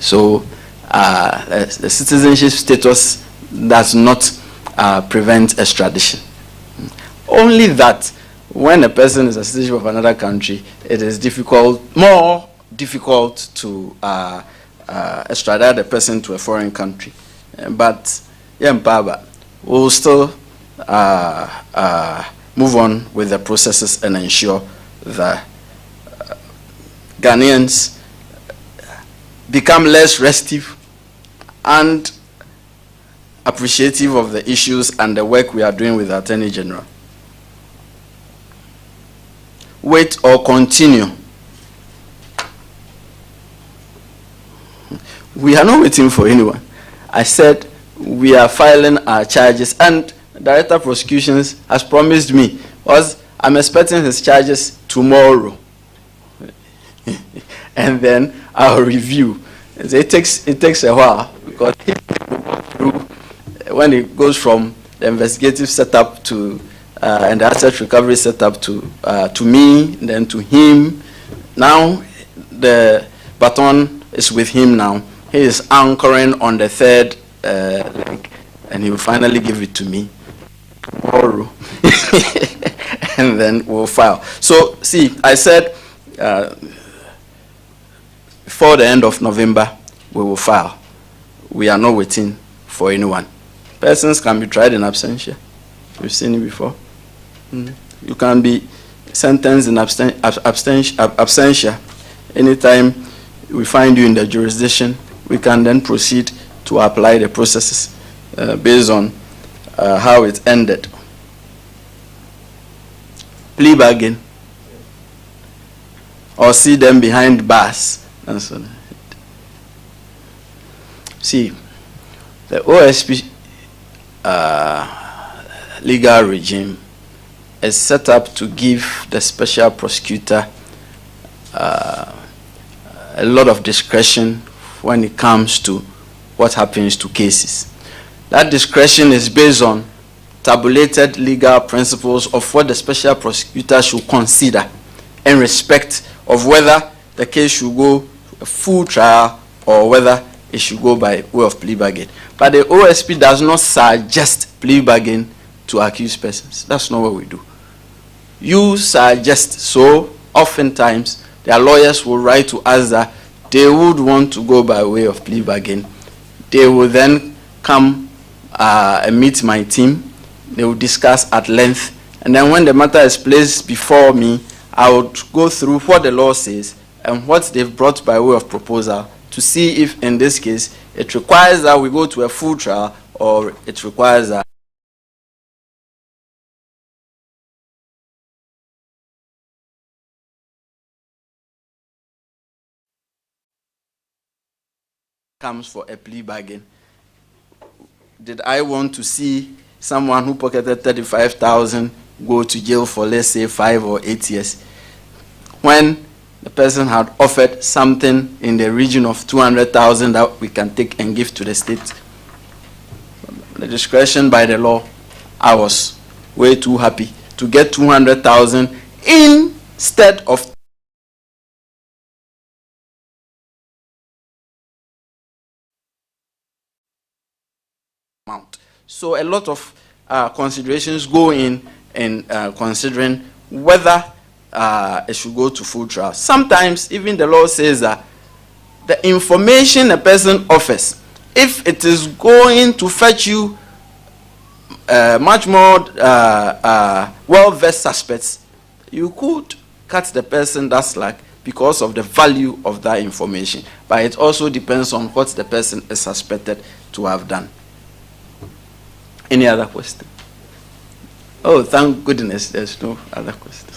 So the citizenship status does not prevent extradition. Only that when a person is a citizen of another country, it is more difficult to extradite the person to a foreign country. But we'll still move on with the processes and ensure that Ghanaians become less restive and appreciative of the issues and the work we are doing with the Attorney General. Wait or continue. We are not waiting for anyone. I said we are filing our charges, and Director of Prosecutions has promised me, because I'm expecting his charges tomorrow. And then I'll review. It takes a while, because when it goes from the investigative setup to and the asset recovery setup to me, then to him. Now the baton is with him now. He is anchoring on the third leg, and he will finally give it to me tomorrow. And then we'll file. So see, I said before the end of November we will file. We are not waiting for anyone. Persons can be tried in absentia. You've seen it before. You can be sentenced in absentia. Anytime we find you in the jurisdiction, we can then proceed to apply the processes based on how it ended. Plea bargain, or see them behind bars. That's what I said. See, the OSP legal regime is set up to give the special prosecutor a lot of discretion when it comes to what happens to cases. That discretion is based on tabulated legal principles of what the special prosecutor should consider in respect of whether the case should go a full trial or whether it should go by way of plea bargain. But the OSP does not suggest plea bargain to accused persons. That's not what we do. You suggest, so oftentimes their lawyers will write to us that they would want to go by way of plea bargain. They will then come and meet my team. They will discuss at length. And then when the matter is placed before me, I would go through what the law says and what they've brought by way of proposal to see if, in this case, it requires that we go to a full trial or it requires that comes for a plea bargain. Did I want to see someone who pocketed 35,000 go to jail for, let's say, 5 or 8 years, when the person had offered something in the region of 200,000 that we can take and give to the state? The discretion by the law, I was way too happy to get 200,000 instead of amount. So a lot of considerations go in considering whether it should go to full trial. Sometimes even the law says that the information a person offers, if it is going to fetch you much more well-versed suspects, you could cut the person that slack because of the value of that information. But it also depends on what the person is suspected to have done. Any other question? Oh, thank goodness there's no other question.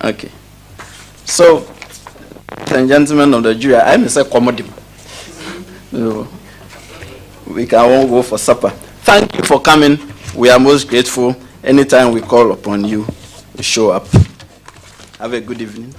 Okay. So, ladies and gentlemen of the jury, I'm a commodity. So, we can all go for supper. Thank you for coming. We are most grateful. Anytime we call upon you, you show up. Have a good evening.